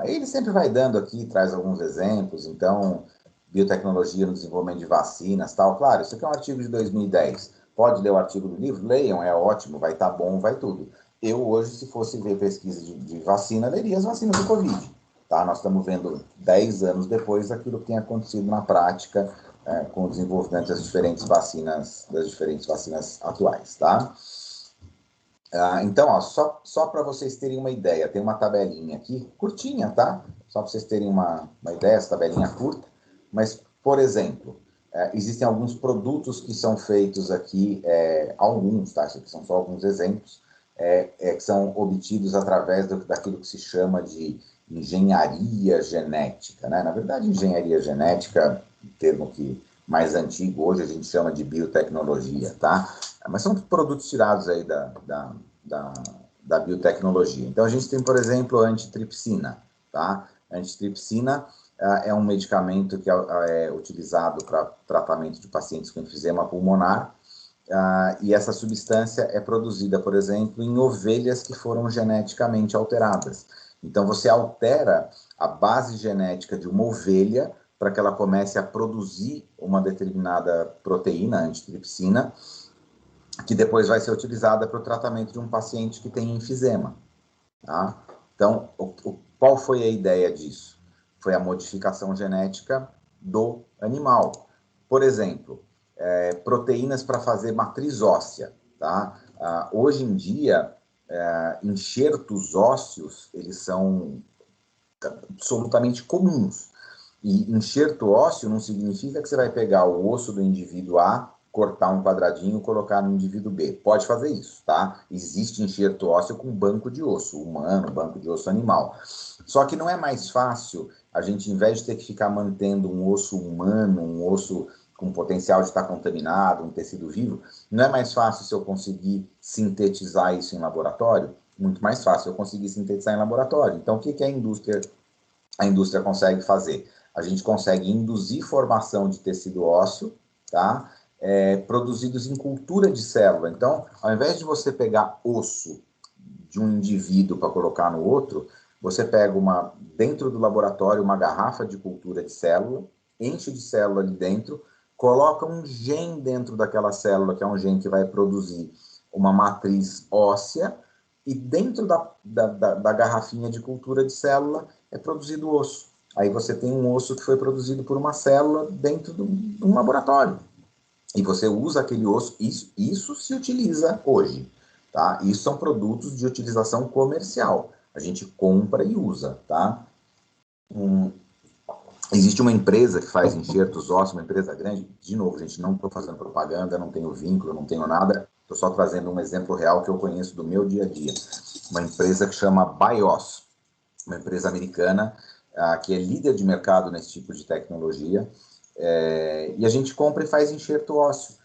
Ele sempre vai dando aqui, traz alguns exemplos. Então, biotecnologia no desenvolvimento de vacinas, tal. Claro, isso aqui é um artigo de 2010. Pode ler o artigo do livro? Leiam, é ótimo, vai estar bom, vai tudo. Eu hoje, se fosse ver pesquisa de vacina, leria as vacinas do Covid. Tá? Nós estamos vendo 10 anos depois aquilo que tem acontecido na prática com o desenvolvimento das diferentes vacinas atuais, tá? Então, ó, só para vocês terem uma ideia, tem uma tabelinha aqui, curtinha, tá? Só para vocês terem uma ideia, essa tabelinha curta. Mas, por exemplo, existem alguns produtos que são feitos aqui, alguns, tá? Isso aqui são só alguns exemplos, que são obtidos através daquilo que se chama de engenharia genética, né? Na verdade, engenharia genética, um termo que mais antigo, hoje a gente chama de biotecnologia, tá? Mas são produtos tirados aí da biotecnologia. Então, a gente tem, por exemplo, a antitripsina, tá? A antitripsina é um medicamento que é utilizado para tratamento de pacientes com enfisema pulmonar, e essa substância é produzida, por exemplo, em ovelhas que foram geneticamente alteradas. Então, você altera a base genética de uma ovelha para que ela comece a produzir uma determinada proteína, antitripsina, que depois vai ser utilizada para o tratamento de um paciente que tem enfisema. Tá? Então, qual foi a ideia disso? Foi a modificação genética do animal. Por exemplo, proteínas para fazer matriz óssea. Tá? Hoje em dia, enxertos ósseos, eles são absolutamente comuns. E enxerto ósseo não significa que você vai pegar o osso do indivíduo A, cortar um quadradinho e colocar no indivíduo B. Pode fazer isso, tá? Existe enxerto ósseo com banco de osso humano, banco de osso animal. Só que não é mais fácil a gente, em vez de ter que ficar mantendo um osso humano, um osso com potencial de estar contaminado, um tecido vivo, não é mais fácil se eu conseguir sintetizar isso em laboratório? Muito mais fácil eu conseguir sintetizar em laboratório. Então, o que a indústria consegue fazer? A gente consegue induzir formação de tecido ósseo, tá? Produzidos em cultura de célula. Então, ao invés de você pegar osso de um indivíduo para colocar no outro, você pega dentro do laboratório uma garrafa de cultura de célula, enche de célula ali dentro, coloca um gene dentro daquela célula, que é um gene que vai produzir uma matriz óssea, e dentro da garrafinha de cultura de célula é produzido osso. Aí você tem um osso que foi produzido por uma célula dentro de um laboratório. E você usa aquele osso, isso se utiliza hoje, tá? Isso são produtos de utilização comercial. A gente compra e usa, tá? Existe uma empresa que faz enxertos ósseos, uma empresa grande. De novo, gente, não estou fazendo propaganda, não tenho vínculo, não tenho nada. Estou só trazendo um exemplo real que eu conheço do meu dia a dia. Uma empresa que chama Bios, uma empresa americana que é líder de mercado nesse tipo de tecnologia. E a gente compra e faz enxerto ósseo.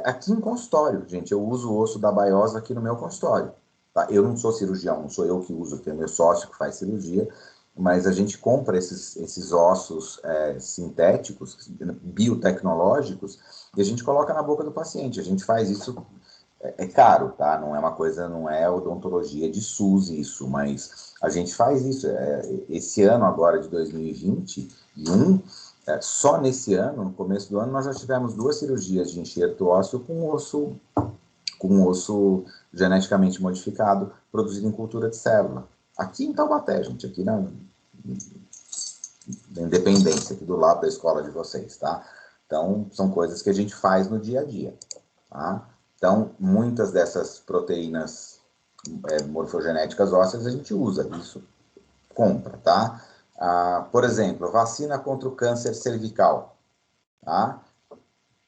Aqui em consultório, gente, eu uso o osso da Bios aqui no meu consultório. Tá? Eu não sou cirurgião, não sou eu que uso, tem meu sócio que faz cirurgia, mas a gente compra esses ossos sintéticos, biotecnológicos, e a gente coloca na boca do paciente. A gente faz isso, é caro, tá? Não é uma coisa, não é odontologia de SUS isso, mas a gente faz isso. Esse ano agora de 2021, só nesse ano, no começo do ano, nós já tivemos 2 cirurgias de enxerto ósseo com osso geneticamente modificado, produzido em cultura de célula. Aqui em Taubaté, gente, aqui na Independência, aqui do lado da escola de vocês, tá? Então, são coisas que a gente faz no dia a dia, tá? Então, muitas dessas proteínas morfogenéticas ósseas a gente usa, isso compra, tá? Por exemplo, vacina contra o câncer cervical, tá?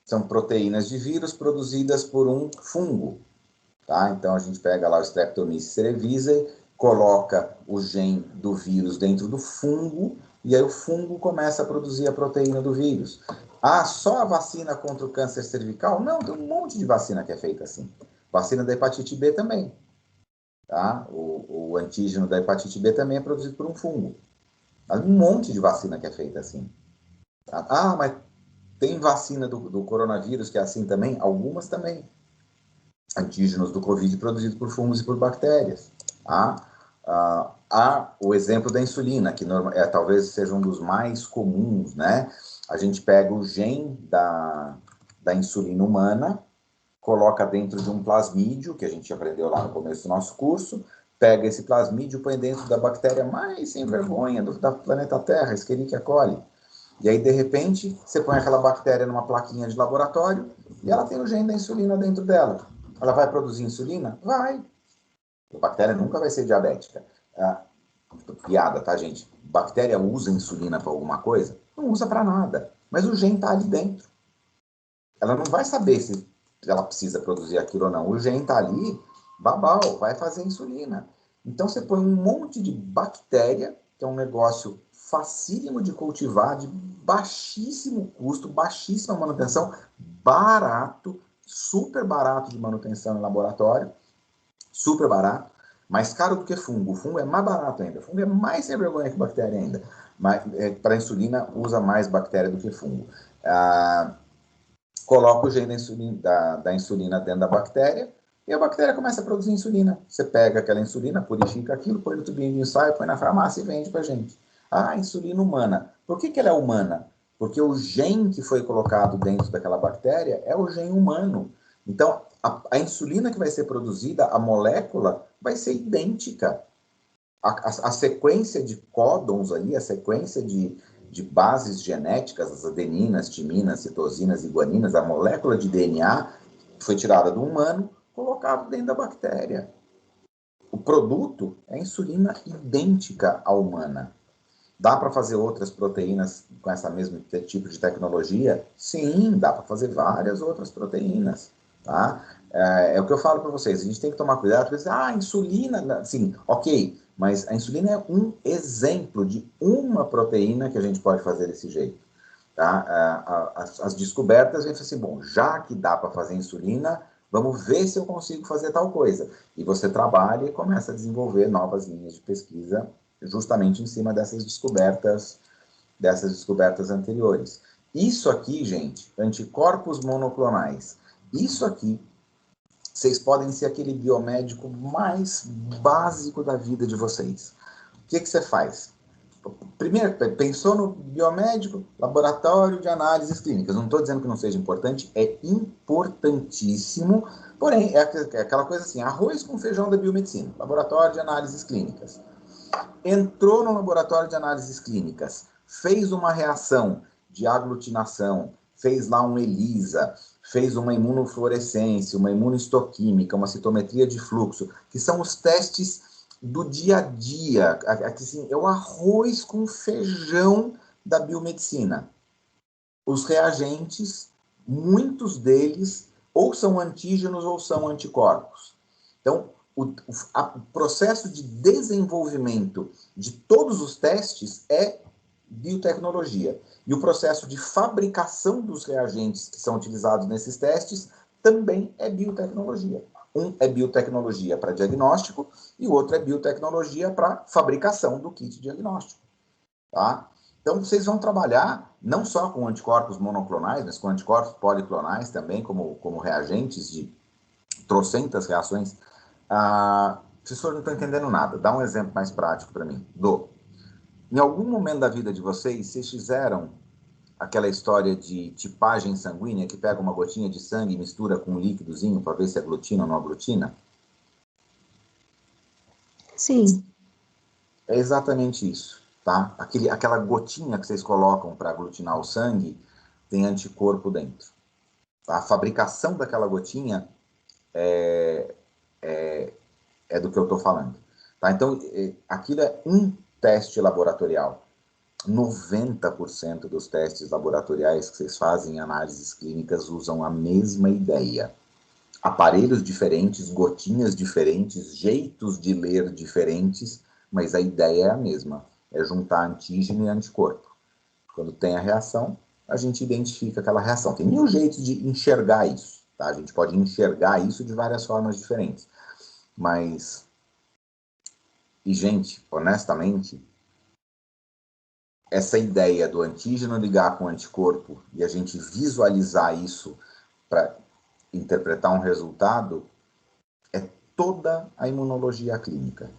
São proteínas de vírus produzidas por um fungo, tá? Então, a gente pega lá o Streptomyces cerevisiae, coloca o gene do vírus dentro do fungo, e aí o fungo começa a produzir a proteína do vírus. Só a vacina contra o câncer cervical? Não, tem um monte de vacina que é feita assim. Vacina da hepatite B também, tá? O antígeno da hepatite B também é produzido por um fungo. Mas um monte de vacina que é feita assim. Tá? Mas tem vacina do coronavírus que é assim também? Algumas também. Antígenos do Covid produzidos por fungos e por bactérias. Tá? Há o exemplo da insulina, que talvez seja um dos mais comuns, né? A gente pega o gene da insulina humana, coloca dentro de um plasmídio, que a gente aprendeu lá no começo do nosso curso, pega esse plasmídio, põe dentro da bactéria mais sem vergonha do planeta Terra, Escherichia coli. E aí, de repente, você põe aquela bactéria numa plaquinha de laboratório e ela tem o gene da insulina dentro dela. Ela vai produzir insulina? Vai. A bactéria nunca vai ser diabética. Piada, tá, gente? Bactéria usa insulina para alguma coisa? Não usa para nada. Mas o gene está ali dentro. Ela não vai saber se ela precisa produzir aquilo ou não. O gene está ali, vai fazer insulina. Então, você põe um monte de bactéria, que é um negócio facílimo de cultivar, de baixíssimo custo, baixíssima manutenção, barato, super barato de manutenção em laboratório, super barato, mais caro do que fungo. O fungo é mais barato ainda, o fungo é mais sem vergonha que bactéria ainda, mas para insulina usa mais bactéria do que fungo. Coloca o gene da insulina dentro da bactéria e a bactéria começa a produzir insulina. Você pega aquela insulina, purifica aquilo, põe no tubinho de ensaio, põe na farmácia e vende pra gente. Ah, insulina humana. Por que ela é humana? Porque o gene que foi colocado dentro daquela bactéria é o gene humano. Então, a insulina que vai ser produzida, a molécula, vai ser idêntica. A sequência de códons ali, a sequência de bases genéticas, as adeninas, timinas, citosinas e guaninas, a molécula de DNA foi tirada do humano, colocado dentro da bactéria. O produto é insulina idêntica à humana. Dá para fazer outras proteínas com essa mesmo tipo de tecnologia? Sim, dá para fazer várias outras proteínas, tá? É o que eu falo para vocês, a gente tem que tomar cuidado, porque insulina, sim, ok, mas a insulina é um exemplo de uma proteína que a gente pode fazer desse jeito, tá? As descobertas vêm assim, bom, já que dá para fazer insulina, vamos ver se eu consigo fazer tal coisa. E você trabalha e começa a desenvolver novas linhas de pesquisa justamente em cima dessas descobertas anteriores. Isso aqui, gente, anticorpos monoclonais, isso aqui, vocês podem ser aquele biomédico mais básico da vida de vocês. O que você faz? Primeiro, pensou no biomédico, laboratório de análises clínicas. Não estou dizendo que não seja importante, é importantíssimo, porém, é aquela coisa assim, arroz com feijão da biomedicina, laboratório de análises clínicas. Entrou no laboratório de análises clínicas, fez uma reação de aglutinação, fez lá um ELISA, fez uma imunofluorescência, uma imunistoquímica, uma citometria de fluxo, que são os testes do dia a dia, assim, é o arroz com feijão da biomedicina. Os reagentes, muitos deles, ou são antígenos ou são anticorpos. Então, o processo de desenvolvimento de todos os testes é biotecnologia. E o processo de fabricação dos reagentes que são utilizados nesses testes também é biotecnologia. Um é biotecnologia para diagnóstico e o outro é biotecnologia para fabricação do kit diagnóstico. Tá? Então, vocês vão trabalhar não só com anticorpos monoclonais, mas com anticorpos policlonais também, como reagentes de trocentas reações. Professor, não estou entendendo nada. Dá um exemplo mais prático para mim. Em algum momento da vida de vocês fizeram aquela história de tipagem sanguínea, que pega uma gotinha de sangue e mistura com um líquidozinho para ver se aglutina ou não aglutina?
Sim.
É exatamente isso, tá? Aquela gotinha que vocês colocam para aglutinar o sangue tem anticorpo dentro. Tá? A fabricação daquela gotinha é do que eu estou falando. Tá? Então, aquilo é um teste laboratorial. 90% dos testes laboratoriais que vocês fazem em análises clínicas usam a mesma ideia. Aparelhos diferentes, gotinhas diferentes, jeitos de ler diferentes, mas a ideia é a mesma. É juntar antígeno e anticorpo. Quando tem a reação, a gente identifica aquela reação. Tem 1000 jeitos de enxergar isso. Tá? A gente pode enxergar isso de várias formas diferentes. Mas, gente, honestamente, essa ideia do antígeno ligar com o anticorpo e a gente visualizar isso para interpretar um resultado é toda a imunologia clínica.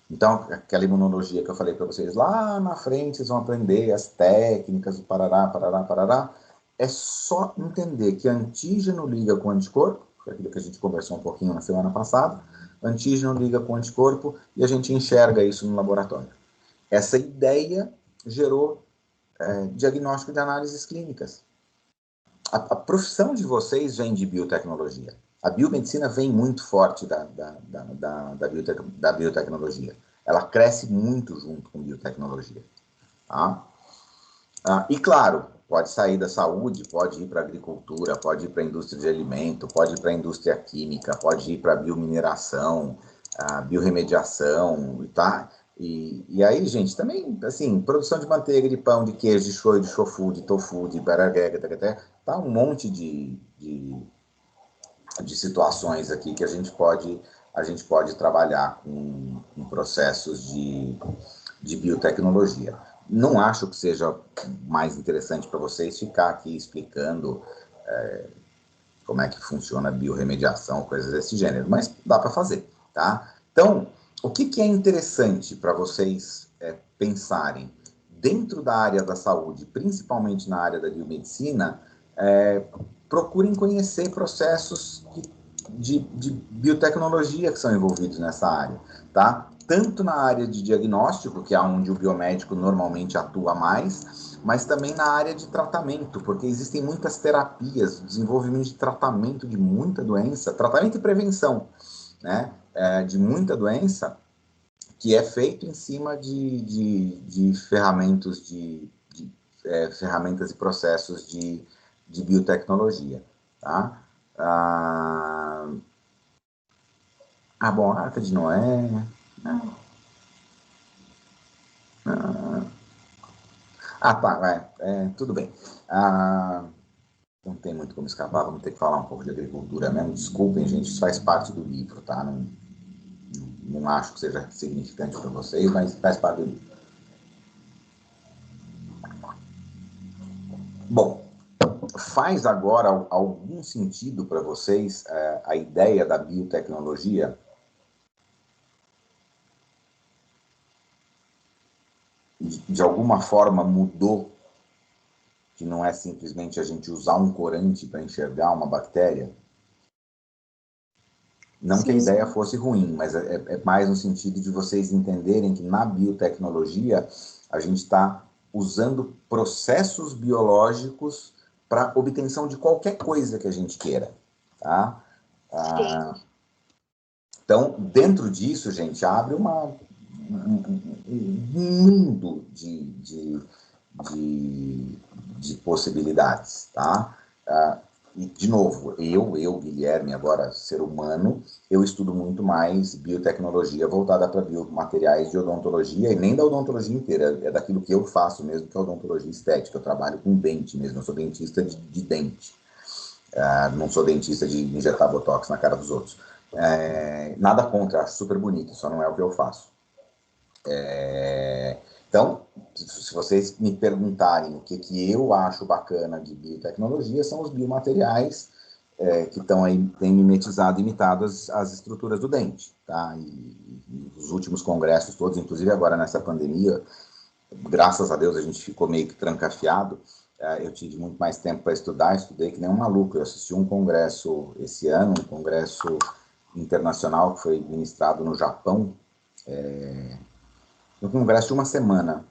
Então, aquela imunologia que eu falei para vocês lá na frente, vocês vão aprender as técnicas do parará, é só entender que antígeno liga com anticorpo, foi aquilo que a gente conversou um pouquinho na semana passada, antígeno liga com anticorpo e a gente enxerga isso no laboratório. Essa ideia gerou diagnóstico de análises clínicas. A profissão de vocês vem de biotecnologia. A biomedicina vem muito forte da biotecnologia. Ela cresce muito junto com biotecnologia. Tá? E claro, pode sair da saúde, pode ir para a agricultura, pode ir para a indústria de alimento, pode ir para a indústria química, pode ir para a biomineração, a biorremediação, tá? E aí, gente, também, assim, produção de manteiga, de pão, de queijo, de shoyu, de shofu, de tofu, de baragega, tá um monte de situações aqui que a gente pode trabalhar com processos de biotecnologia. Não acho que seja mais interessante para vocês ficar aqui explicando como é que funciona a biorremediação, coisas desse gênero, mas dá para fazer, tá? Então, o que é interessante para vocês pensarem dentro da área da saúde, principalmente na área da biomedicina, procurem conhecer processos de biotecnologia que são envolvidos nessa área, tá? Tanto na área de diagnóstico, que é onde o biomédico normalmente atua mais, mas também na área de tratamento, porque existem muitas terapias, desenvolvimento de tratamento de muita doença, tratamento e prevenção, né, de muita doença, que é feito em cima de ferramentas ferramentas e processos de biotecnologia, tá? Bom, a Arca de Noé... tá, tudo bem. Não tem muito como escapar, vamos ter que falar um pouco de agricultura mesmo. Desculpem, gente, isso faz parte do livro, tá? Não acho que seja significante para vocês, mas faz parte do livro. Bom, faz agora algum sentido para vocês a ideia da biotecnologia? De alguma forma mudou, que não é simplesmente a gente usar um corante para enxergar uma bactéria? Não que a ideia fosse ruim, mas é mais no sentido de vocês entenderem que na biotecnologia a gente está usando processos biológicos para obtenção de qualquer coisa que a gente queira, tá? Então, dentro disso, gente, abre um mundo de possibilidades, tá? E, de novo, eu, Guilherme, agora ser humano, eu estudo muito mais biotecnologia voltada para biomateriais de odontologia, e nem da odontologia inteira, é daquilo que eu faço mesmo, que é odontologia estética. Eu trabalho com dente mesmo, eu sou dentista de dente. Não sou dentista de injetar botox na cara dos outros. Nada contra, acho super bonito, só não é o que eu faço. Então, se vocês me perguntarem o que eu acho bacana de biotecnologia, são os biomateriais que estão aí, têm mimetizado, imitado as estruturas do dente, tá? E os últimos congressos todos, inclusive agora nessa pandemia, graças a Deus a gente ficou meio que trancafiado, eu tive muito mais tempo para estudar, estudei que nem um maluco. Eu assisti um congresso esse ano, um congresso internacional que foi ministrado no Japão, um congresso de uma semana,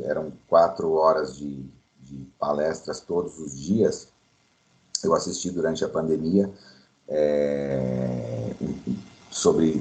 eram 4 horas de palestras todos os dias. Eu assisti durante a pandemia sobre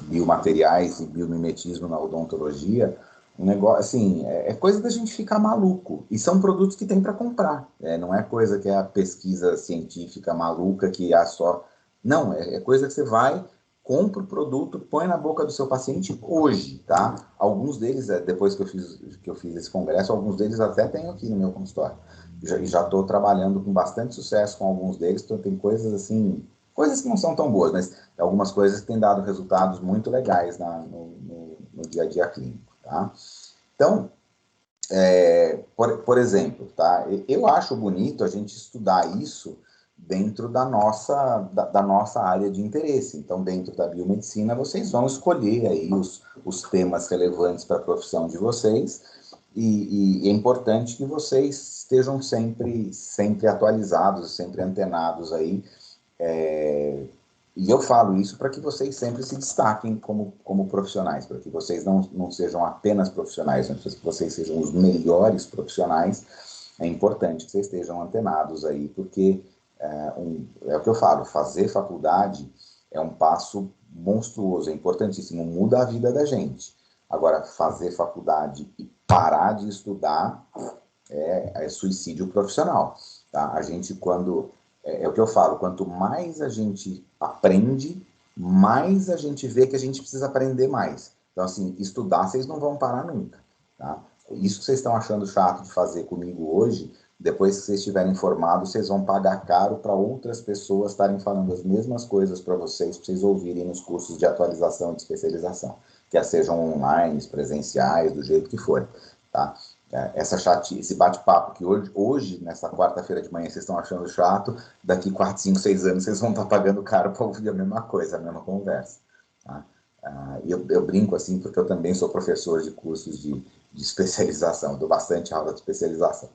biomateriais e biomimetismo na odontologia. Um negócio assim, é coisa da gente ficar maluco, e são produtos que tem para comprar, não é coisa que é a pesquisa científica maluca que há só, não, é coisa que você vai, compra o produto, põe na boca do seu paciente hoje, tá? Alguns deles, depois que eu fiz esse congresso, alguns deles até tenho aqui no meu consultório, e já estou trabalhando com bastante sucesso com alguns deles. Então tem coisas assim, coisas que não são tão boas, mas algumas coisas que têm dado resultados muito legais no dia a dia clínico. Tá? Então, por exemplo, tá? Eu acho bonito a gente estudar isso dentro da nossa área de interesse. Então, dentro da biomedicina, vocês vão escolher aí os temas relevantes para a profissão de vocês, e é importante que vocês estejam sempre atualizados, sempre antenados aí, e eu falo isso para que vocês sempre se destaquem como profissionais, para que vocês não sejam apenas profissionais, mas que vocês sejam os melhores profissionais. É importante que vocês estejam antenados aí, porque é o que eu falo, fazer faculdade é um passo monstruoso, é importantíssimo, muda a vida da gente. Agora, fazer faculdade e parar de estudar é suicídio profissional, tá? A gente, é o que eu falo, quanto mais a gente aprende, mais a gente vê que a gente precisa aprender mais. Então, assim, estudar vocês não vão parar nunca, tá? Isso que vocês estão achando chato de fazer comigo hoje, depois que vocês estiverem formados, vocês vão pagar caro para outras pessoas estarem falando as mesmas coisas para vocês ouvirem nos cursos de atualização e de especialização, quer sejam online, presenciais, do jeito que for, tá? Essa chatice, esse bate-papo que hoje, nessa quarta-feira de manhã, vocês estão achando chato, daqui 4, 5, 6 anos vocês vão estar pagando caro para ouvir a mesma coisa, a mesma conversa, tá? E eu brinco assim, porque eu também sou professor de cursos de especialização, dou bastante aula de especialização.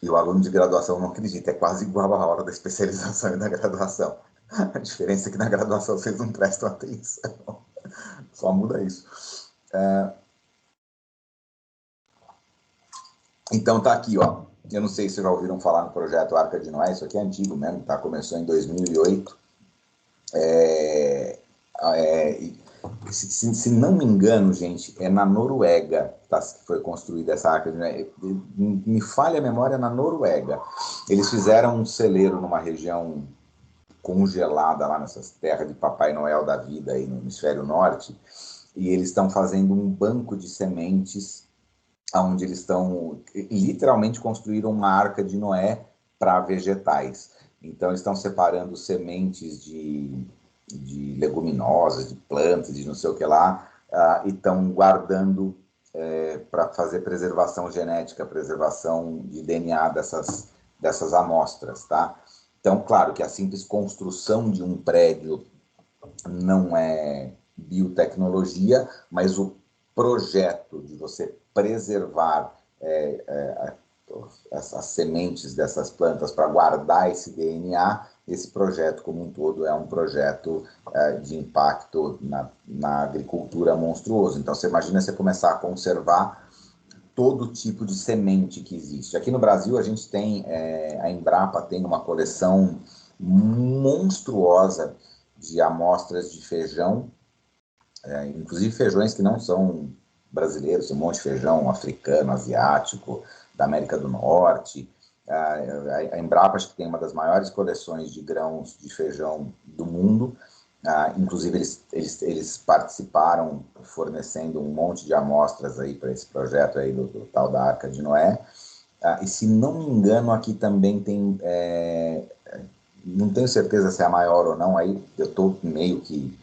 E o aluno de graduação não acredita, é quase igual a hora da especialização e da graduação. A diferença é que na graduação vocês não prestam atenção. Só muda isso. Então tá aqui, ó. Eu não sei se já ouviram falar no projeto Arca de Noé, isso aqui é antigo mesmo, tá? Começou em 2008. Se não me engano, gente, é na Noruega que foi construída essa Arca de Noé. Me falha a memória, na Noruega. Eles fizeram um celeiro numa região congelada lá nessas terras de Papai Noel da vida aí no hemisfério norte, e eles estão fazendo um banco de sementes onde eles estão, literalmente construíram uma Arca de Noé para vegetais. Então eles estão separando sementes de leguminosas, de plantas, de não sei o que lá, e estão guardando para fazer preservação genética, preservação de DNA dessas amostras, tá? Então, claro que a simples construção de um prédio não é biotecnologia, mas o projeto de você preservar as sementes dessas plantas para guardar esse DNA, esse projeto como um todo é um projeto de impacto na agricultura monstruoso. Então, você imagina você começar a conservar todo tipo de semente que existe. Aqui no Brasil, a gente tem, a Embrapa tem uma coleção monstruosa de amostras de feijão, inclusive feijões que não são brasileiros, tem um monte de feijão africano, asiático, da América do Norte. A Embrapa acho que tem uma das maiores coleções de grãos de feijão do mundo. Inclusive eles participaram fornecendo um monte de amostras aí para esse projeto aí do tal da Arca de Noé. E se não me engano, aqui também tem, não tenho certeza se é a maior ou não, aí eu estou meio que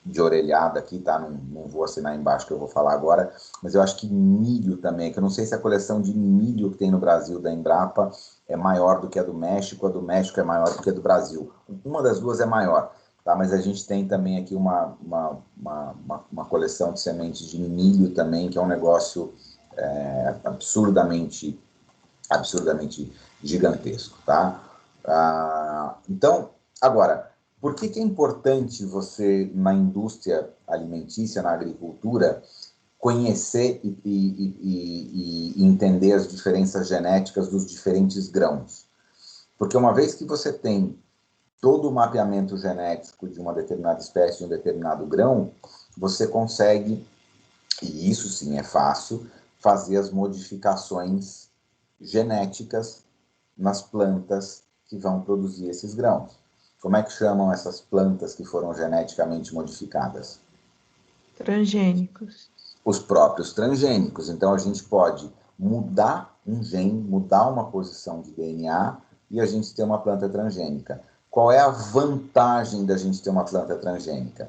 de orelhada aqui, tá? Não vou assinar embaixo que eu vou falar agora, mas eu acho que milho também, que eu não sei se a coleção de milho que tem no Brasil da Embrapa é maior do que a do México é maior do que a do Brasil. Uma das duas é maior, tá? Mas a gente tem também aqui uma coleção de sementes de milho também, que é um negócio absurdamente gigantesco, tá? Então, agora, por que é importante você, na indústria alimentícia, na agricultura, conhecer e entender as diferenças genéticas dos diferentes grãos? Porque uma vez que você tem todo o mapeamento genético de uma determinada espécie, de um determinado grão, você consegue, e isso sim é fácil, fazer as modificações genéticas nas plantas que vão produzir esses grãos. Como é que chamam essas plantas que foram geneticamente modificadas?
Transgênicos.
Os próprios transgênicos. Então, a gente pode mudar um gene, mudar uma posição de DNA e a gente ter uma planta transgênica. Qual é a vantagem da gente ter uma planta transgênica?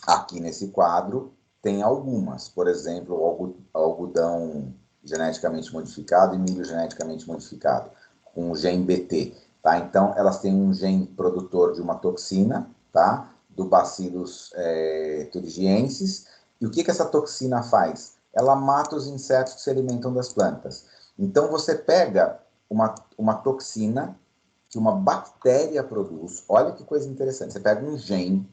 Aqui nesse quadro tem algumas. Por exemplo, algodão geneticamente modificado e milho geneticamente modificado, com o gene BT. Tá? Então, elas têm um gene produtor de uma toxina, tá? Do Bacillus thuringiensis. E o que essa toxina faz? Ela mata os insetos que se alimentam das plantas. Então, você pega uma toxina que uma bactéria produz. Olha que coisa interessante. Você pega um gene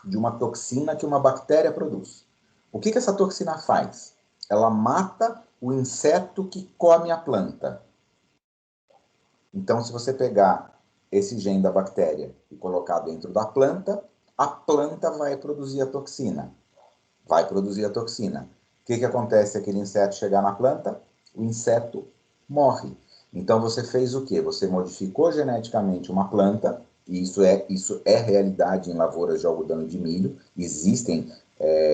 de uma toxina que uma bactéria produz. O que essa toxina faz? Ela mata o inseto que come a planta. Então, se você pegar esse gene da bactéria e colocar dentro da planta, a planta vai produzir a toxina. Vai produzir a toxina. O que acontece se aquele inseto chegar na planta? O inseto morre. Então, você fez o quê? Você modificou geneticamente uma planta e isso é realidade em lavouras de algodão e de milho. Existem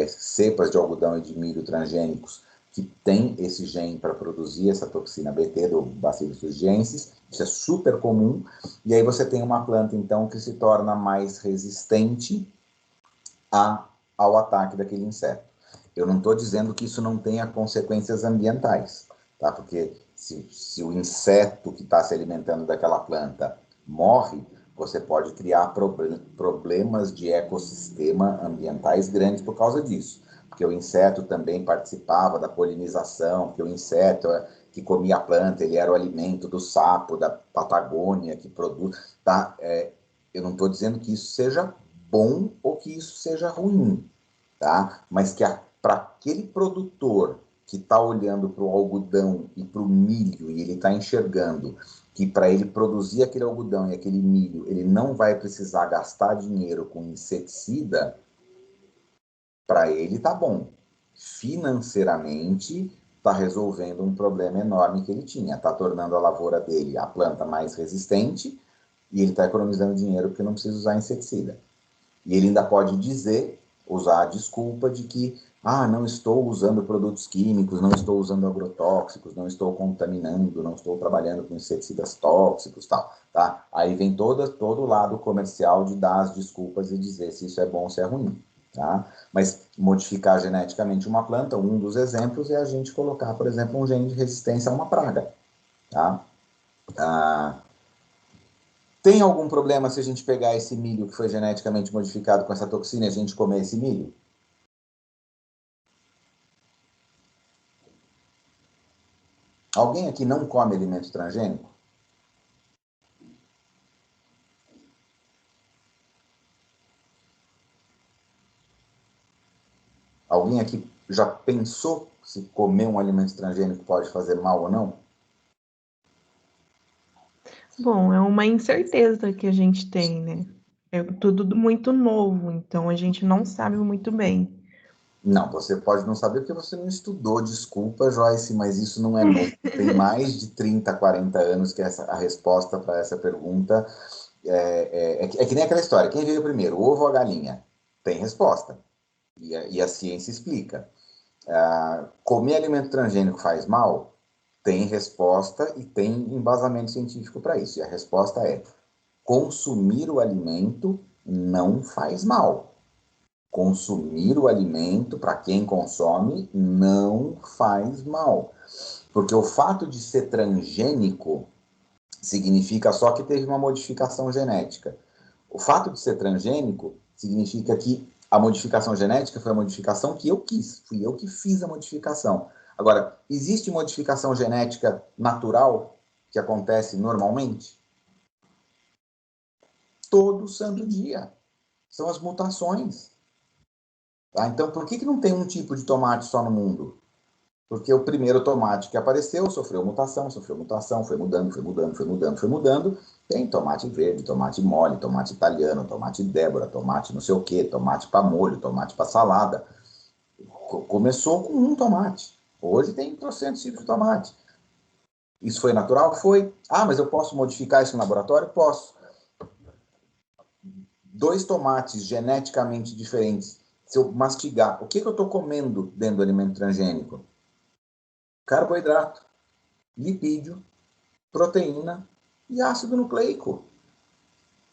cepas de algodão e de milho transgênicos que têm esse gene para produzir essa toxina Bt do Bacillus thuringiensis. Isso é super comum. E aí você tem uma planta, então, que se torna mais resistente ao ataque daquele inseto. Eu não estou dizendo que isso não tenha consequências ambientais, tá? Porque se o inseto que está se alimentando daquela planta morre, você pode criar problemas de ecossistema ambientais grandes por causa disso. Porque o inseto também participava da polinização, porque o inseto que comia a planta, ele era o alimento do sapo da Patagônia que produz. Tá? Eu não estou dizendo que isso seja bom ou que isso seja ruim, tá? Mas que para aquele produtor que está olhando para o algodão e para o milho e ele está enxergando que para ele produzir aquele algodão e aquele milho, ele não vai precisar gastar dinheiro com inseticida, para ele tá bom. Financeiramente, está resolvendo um problema enorme que ele tinha. Está tornando a lavoura dele, a planta, mais resistente e ele está economizando dinheiro porque não precisa usar inseticida. E ele ainda pode usar a desculpa de que não estou usando produtos químicos, não estou usando agrotóxicos, não estou contaminando, não estou trabalhando com inseticidas tóxicos, tal, tá? Aí vem todo o lado comercial de dar as desculpas e dizer se isso é bom ou se é ruim, tá? Mas modificar geneticamente uma planta, um dos exemplos é a gente colocar, por exemplo, um gene de resistência a uma praga, tá? Tem algum problema se a gente pegar esse milho que foi geneticamente modificado com essa toxina e a gente comer esse milho? Alguém aqui não come alimento transgênico? Alguém aqui já pensou se comer um alimento transgênico pode fazer mal ou não?
Bom, é uma incerteza que a gente tem, né? É tudo muito novo, então a gente não sabe muito bem.
Não, você pode não saber porque você não estudou. Desculpa, Joyce, mas isso não é novo. Tem mais de 30, 40 anos que a resposta para essa pergunta é que nem aquela história. Quem veio primeiro, o ovo ou a galinha? Tem resposta. E a ciência explica. Comer alimento transgênico faz mal? Tem resposta e tem embasamento científico para isso. E a resposta é: consumir o alimento não faz mal. Consumir o alimento, para quem consome, não faz mal. Porque o fato de ser transgênico significa só que teve uma modificação genética. O fato de ser transgênico significa que a modificação genética foi a modificação que eu quis, fui eu que fiz a modificação. Agora, existe modificação genética natural que acontece normalmente? Todo santo dia. São as mutações. Tá? Então, por que não tem um tipo de tomate só no mundo? Porque o primeiro tomate que apareceu sofreu mutação, foi mudando. Tem tomate verde, tomate mole, tomate italiano, tomate Débora, tomate não sei o quê, tomate para molho, tomate para salada. Começou com um tomate. Hoje tem trocentos tipos de tomate. Isso foi natural? Foi. Mas eu posso modificar isso no laboratório? Posso. 2 tomates geneticamente diferentes. Se eu mastigar, o que eu estou comendo dentro do alimento transgênico? Carboidrato, lipídio, proteína e ácido nucleico.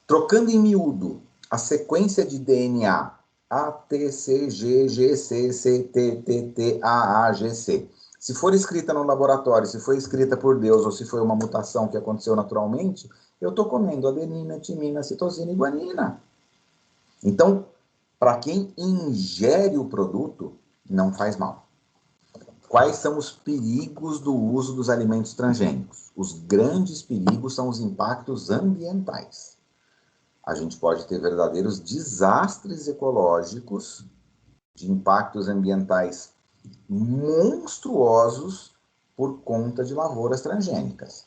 Trocando em miúdo, a sequência de DNA A, T, C, G, G, C, C, T, T, T, A, G, C. Se for escrita no laboratório, se foi escrita por Deus ou se foi uma mutação que aconteceu naturalmente, eu estou comendo adenina, timina, citosina e guanina. Então, para quem ingere o produto, não faz mal. Quais são os perigos do uso dos alimentos transgênicos? Os grandes perigos são os impactos ambientais. A gente pode ter verdadeiros desastres ecológicos, de impactos ambientais monstruosos por conta de lavouras transgênicas,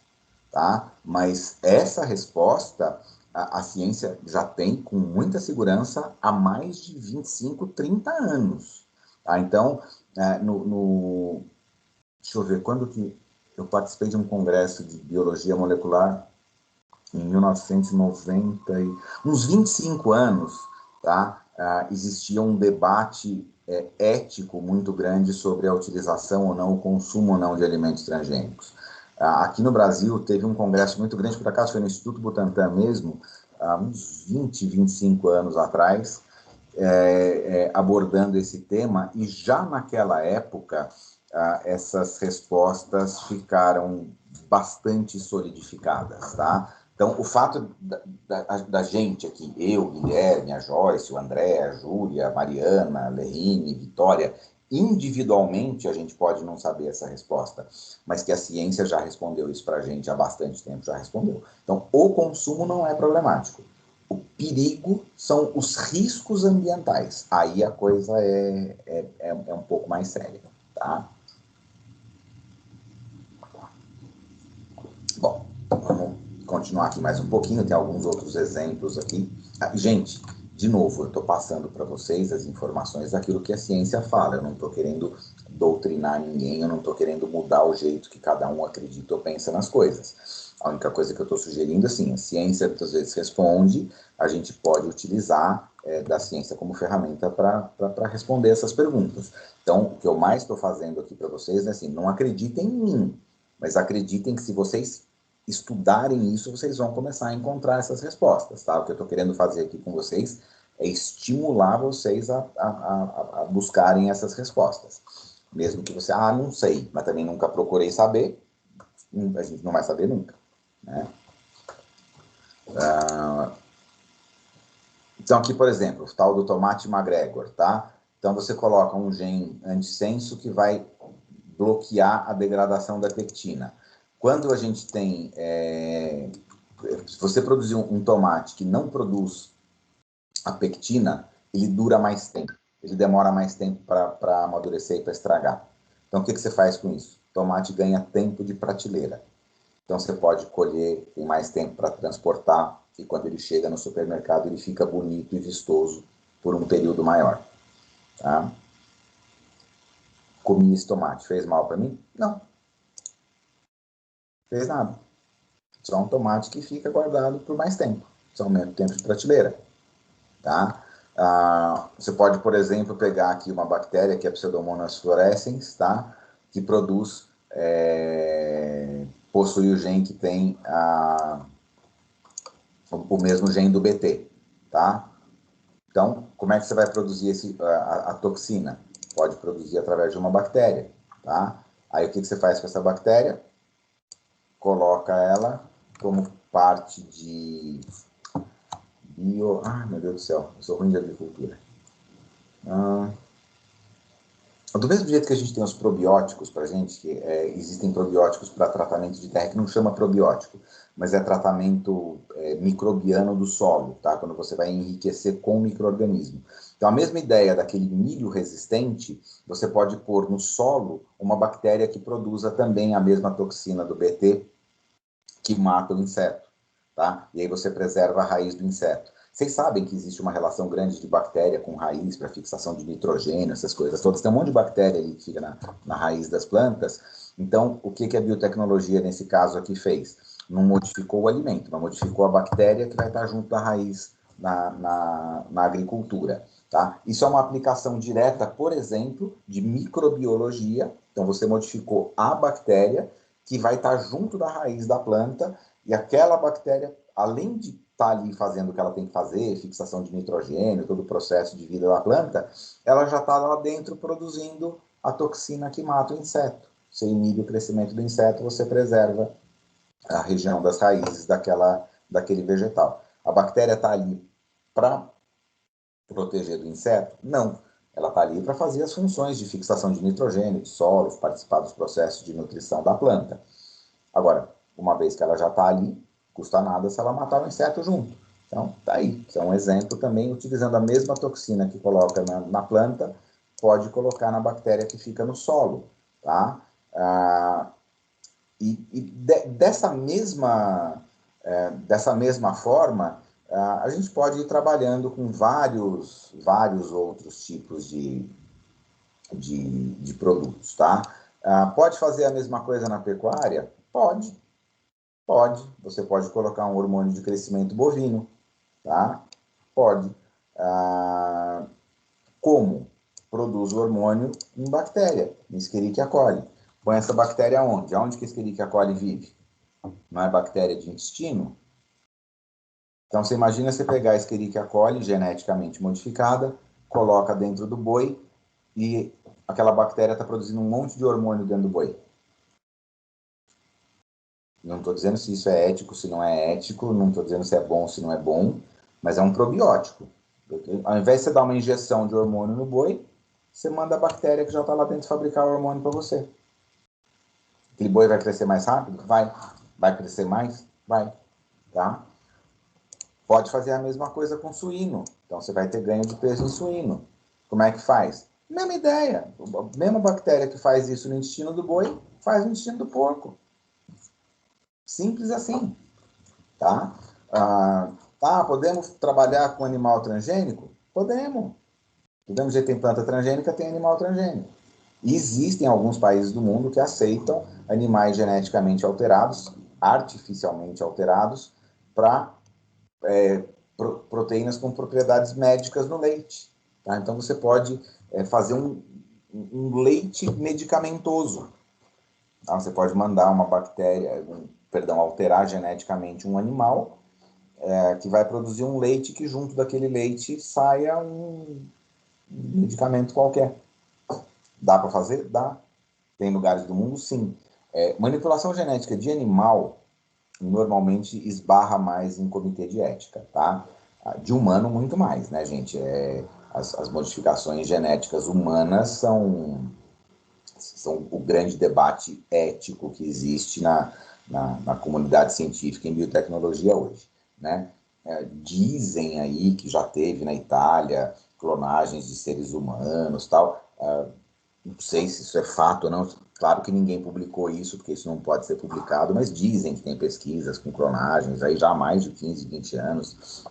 tá? Mas essa resposta a ciência já tem com muita segurança há mais de 25, 30 anos. Tá? Então, deixa eu ver, quando que eu participei de um congresso de biologia molecular em 1990, uns 25 anos, tá? Existia um debate ético muito grande sobre a utilização ou não, o consumo ou não de alimentos transgênicos. Aqui no Brasil teve um congresso muito grande, por acaso foi no Instituto Butantan mesmo, há uns 20, 25 anos atrás, abordando esse tema, e já naquela época essas respostas ficaram bastante solidificadas, tá? Então, o fato da gente aqui, eu, Guilherme, a Joyce, o André, a Júlia, a Mariana, a Lerine, Vitória, individualmente a gente pode não saber essa resposta, mas que a ciência já respondeu isso para a gente há bastante tempo, já respondeu. Então, o consumo não é problemático. O perigo são os riscos ambientais. Aí a coisa é um pouco mais séria, tá? Bom, vamos continuar aqui mais um pouquinho, tem alguns outros exemplos aqui. Gente, de novo, eu estou passando para vocês as informações daquilo que a ciência fala. Eu não estou querendo doutrinar ninguém, eu não estou querendo mudar o jeito que cada um acredita ou pensa nas coisas. A única coisa que eu estou sugerindo, assim, a ciência muitas vezes responde, a gente pode utilizar da ciência como ferramenta para responder essas perguntas. Então, o que eu mais estou fazendo aqui para vocês é assim, não acreditem em mim, mas acreditem que se vocês estudarem isso, vocês vão começar a encontrar essas respostas, tá? O que eu estou querendo fazer aqui com vocês é estimular vocês a buscarem essas respostas. Mesmo que você, não sei, mas também nunca procurei saber, a gente não vai saber nunca, né? Então aqui, por exemplo, o tal do tomate McGregor, tá? Então você coloca um gene antissenso que vai bloquear a degradação da pectina. Quando a gente tem... se você produzir um tomate que não produz a pectina, ele dura mais tempo. Ele demora mais tempo para amadurecer e para estragar. Então, o que você faz com isso? O tomate ganha tempo de prateleira. Então, você pode colher, tem mais tempo para transportar, e quando ele chega no supermercado, ele fica bonito e vistoso por um período maior. Tá? Comi esse tomate, fez mal para mim? Não. Fez nada. Só um tomate que fica guardado por mais tempo. Só aumenta o tempo de prateleira. Tá? Você pode, por exemplo, pegar aqui uma bactéria, que é a Pseudomonas fluorescens, tá? Que produz, possui o gene que tem o mesmo gene do BT. Tá? Então, como é que você vai produzir a toxina? Pode produzir através de uma bactéria. Tá? Aí, o que você faz com essa bactéria? Coloca ela como parte de meu Deus do céu, eu sou ruim de agricultura. Do mesmo jeito que a gente tem os probióticos para a gente, que existem probióticos para tratamento de terra, que não chama probiótico, mas é tratamento microbiano do solo, tá? Quando você vai enriquecer com micro-organismo. Então, a mesma ideia daquele milho resistente, você pode pôr no solo uma bactéria que produza também a mesma toxina do BT, que mata o inseto, tá? E aí você preserva a raiz do inseto. Vocês sabem que existe uma relação grande de bactéria com raiz para fixação de nitrogênio, essas coisas todas. Tem um monte de bactéria ali que fica na raiz das plantas. Então, o que a biotecnologia, nesse caso aqui, fez? Não modificou o alimento, mas modificou a bactéria que vai estar junto da raiz na agricultura. Tá? Isso é uma aplicação direta, por exemplo, de microbiologia. Então, você modificou a bactéria que vai estar junto da raiz da planta, e aquela bactéria, além de estar ali fazendo o que ela tem que fazer, fixação de nitrogênio, todo o processo de vida da planta, ela já está lá dentro produzindo a toxina que mata o inseto. Você inibe o crescimento do inseto, você preserva a região das raízes daquele vegetal. A bactéria está ali para proteger do inseto? Não. Ela está ali para fazer as funções de fixação de nitrogênio, de solos, participar dos processos de nutrição da planta. Agora, uma vez que ela já está ali, custa nada se ela matar o inseto junto. Então, tá aí. Isso é um exemplo também, utilizando a mesma toxina que coloca na planta, pode colocar na bactéria que fica no solo. Tá? Dessa mesma forma, a gente pode ir trabalhando com vários outros tipos de produtos, tá? Pode fazer a mesma coisa na pecuária? Pode. Pode. Você pode colocar um hormônio de crescimento bovino, tá? Pode. Como? Produz o hormônio em bactéria, em Escherichia coli. Põe essa bactéria onde? Aonde que a Escherichia coli vive? Não é bactéria de intestino? Então, você imagina você pegar a Escherichia coli, geneticamente modificada, coloca dentro do boi e aquela bactéria está produzindo um monte de hormônio dentro do boi. Não estou dizendo se isso é ético, se não é ético, não estou dizendo se é bom, se não é bom, mas é um probiótico. Ao invés de você dar uma injeção de hormônio no boi, você manda a bactéria que já está lá dentro fabricar o hormônio para você. Aquele boi vai crescer mais rápido? Vai. Vai crescer mais? Vai. Tá? Pode fazer a mesma coisa com suíno. Então, você vai ter ganho de peso em suíno. Como é que faz? Mesma ideia. A mesma bactéria que faz isso no intestino do boi, faz no intestino do porco. Simples assim. Tá? Podemos trabalhar com animal transgênico? Podemos. Do mesmo jeito tem planta transgênica, tem animal transgênico. E existem alguns países do mundo que aceitam animais geneticamente alterados, artificialmente alterados, para proteínas com propriedades médicas no leite. Tá? Então, você pode fazer um leite medicamentoso. Tá? Você pode mandar uma bactéria, alterar geneticamente um animal que vai produzir um leite que junto daquele leite saia um medicamento qualquer. Dá para fazer? Dá. Tem lugares do mundo? Sim. Manipulação genética de animal normalmente esbarra mais em comitê de ética, tá? De humano, muito mais, né, gente? As modificações genéticas humanas são o grande debate ético que existe na comunidade científica em biotecnologia hoje, né? Dizem aí que já teve na Itália clonagens de seres humanos, tal. Não sei se isso é fato ou não. Claro que ninguém publicou isso, porque isso não pode ser publicado, mas dizem que tem pesquisas com clonagens aí já há mais de 15, 20 anos.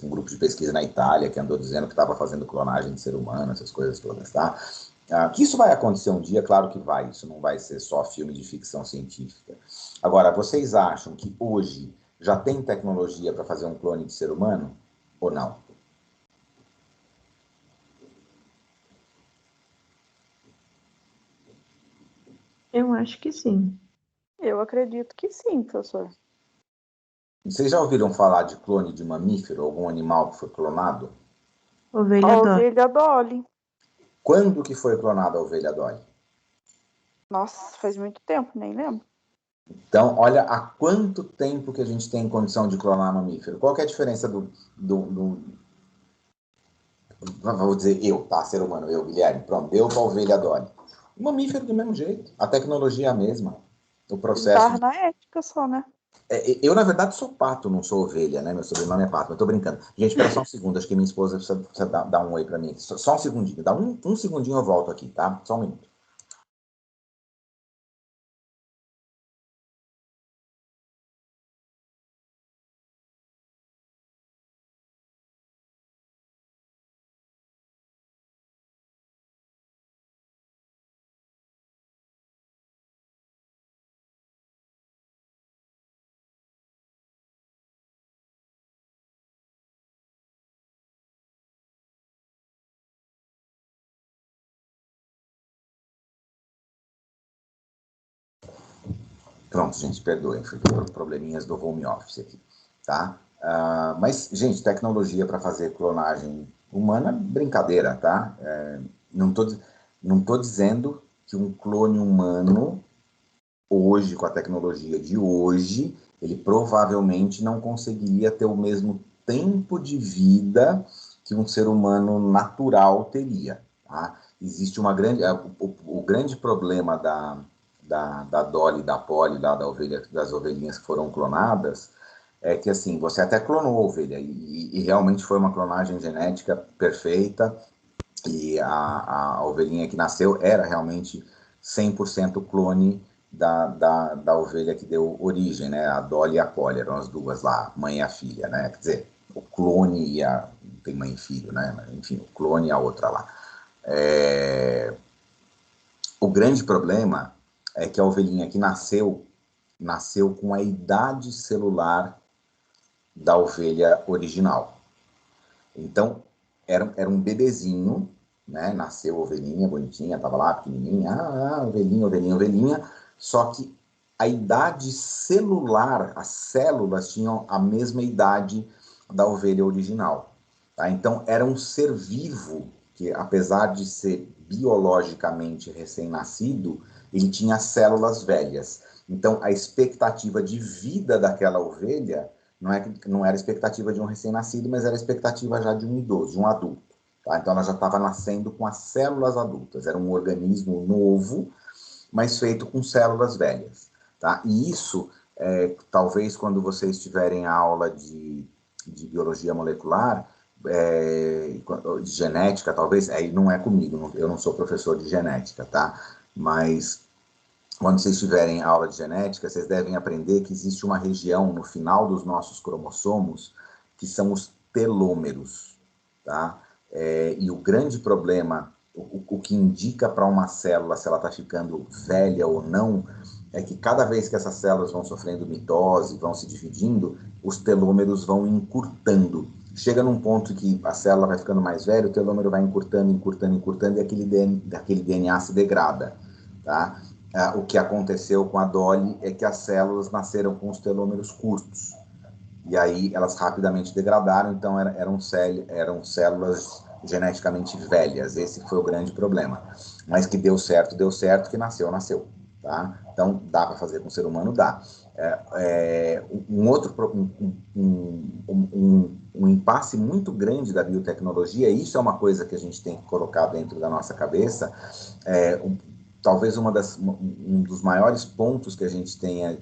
Um grupo de pesquisa na Itália que andou dizendo que estava fazendo clonagem de ser humano, essas coisas todas, tá? Que isso vai acontecer um dia, claro que vai. Isso não vai ser só filme de ficção científica. Agora, vocês acham que hoje já tem tecnologia para fazer um clone de ser humano ou não?
Eu acho que sim.
Eu acredito que sim, professor.
Vocês já ouviram falar de clone de mamífero, algum animal que foi clonado?
Ovelha
A
Dolly.
ovelha Dolly.
Quando que foi clonada a ovelha Dolly?
Nossa, faz muito tempo, nem lembro.
Então, olha há quanto tempo que a gente tem condição de clonar mamífero. Qual que é a diferença vou dizer eu, tá? Ser humano, eu, Guilherme. Pronto, eu com a ovelha Dolly. O mamífero do mesmo jeito. A tecnologia é a mesma. O processo...
Esbarra na ética só, né?
Eu, na verdade, sou pato, não sou ovelha, né? Meu sobrenome é pato, mas tô brincando. Gente, espera só um segundo, acho que minha esposa precisa dar um oi pra mim. Só um segundinho, dá um segundinho eu volto aqui, tá? Só um minuto. Pronto, gente, perdoem, foi por probleminhas do home office aqui, tá? Mas, gente, tecnologia para fazer clonagem humana, brincadeira, tá? Não tô dizendo que um clone humano, hoje, com a tecnologia de hoje, ele provavelmente não conseguiria ter o mesmo tempo de vida que um ser humano natural teria, tá? Existe uma grande... O grande problema da Dolly, da Polly, lá das ovelhinhas que foram clonadas, é que assim, você até clonou a ovelha, e realmente foi uma clonagem genética perfeita, e a ovelhinha que nasceu era realmente 100% clone da ovelha que deu origem, né? A Dolly e a Polly, eram as duas lá, mãe e a filha, né? Quer dizer, o clone e a... Não tem mãe e filho, né? Enfim, o clone e a outra lá. O grande problema é que a ovelhinha que nasceu nasceu com a idade celular da ovelha original. Então, era um bebezinho, né? Nasceu ovelhinha, bonitinha, estava lá, pequenininha, ovelhinha, ovelhinha, ovelhinha, só que a idade celular, as células tinham a mesma idade da ovelha original. Tá? Então, era um ser vivo que, apesar de ser biologicamente recém-nascido, ele tinha células velhas. Então, a expectativa de vida daquela ovelha não era a expectativa de um recém-nascido, mas era a expectativa já de um idoso, de um adulto. Tá? Então, ela já estava nascendo com as células adultas. Era um organismo novo, mas feito com células velhas. Tá? E isso, talvez quando vocês tiverem aula de biologia molecular, de genética, talvez, aí não é comigo, eu não sou professor de genética, tá? Mas quando vocês tiverem aula de genética, vocês devem aprender que existe uma região no final dos nossos cromossomos que são os telômeros, tá? E o grande problema, o que indica para uma célula se ela está ficando velha ou não, é que cada vez que essas células vão sofrendo mitose, vão se dividindo, os telômeros vão encurtando. Chega num ponto que a célula vai ficando mais velha, o telômero vai encurtando, encurtando, encurtando, e aquele DNA se degrada, tá? O que aconteceu com a Dolly é que as células nasceram com os telômeros curtos. E aí elas rapidamente degradaram, então eram células geneticamente velhas. Esse foi o grande problema. Mas que deu certo, que nasceu, nasceu. Tá? Então, dá para fazer com o ser humano? Dá. Um impasse muito grande da biotecnologia, e isso é uma coisa que a gente tem que colocar dentro da nossa cabeça, talvez um dos maiores pontos que a gente tenha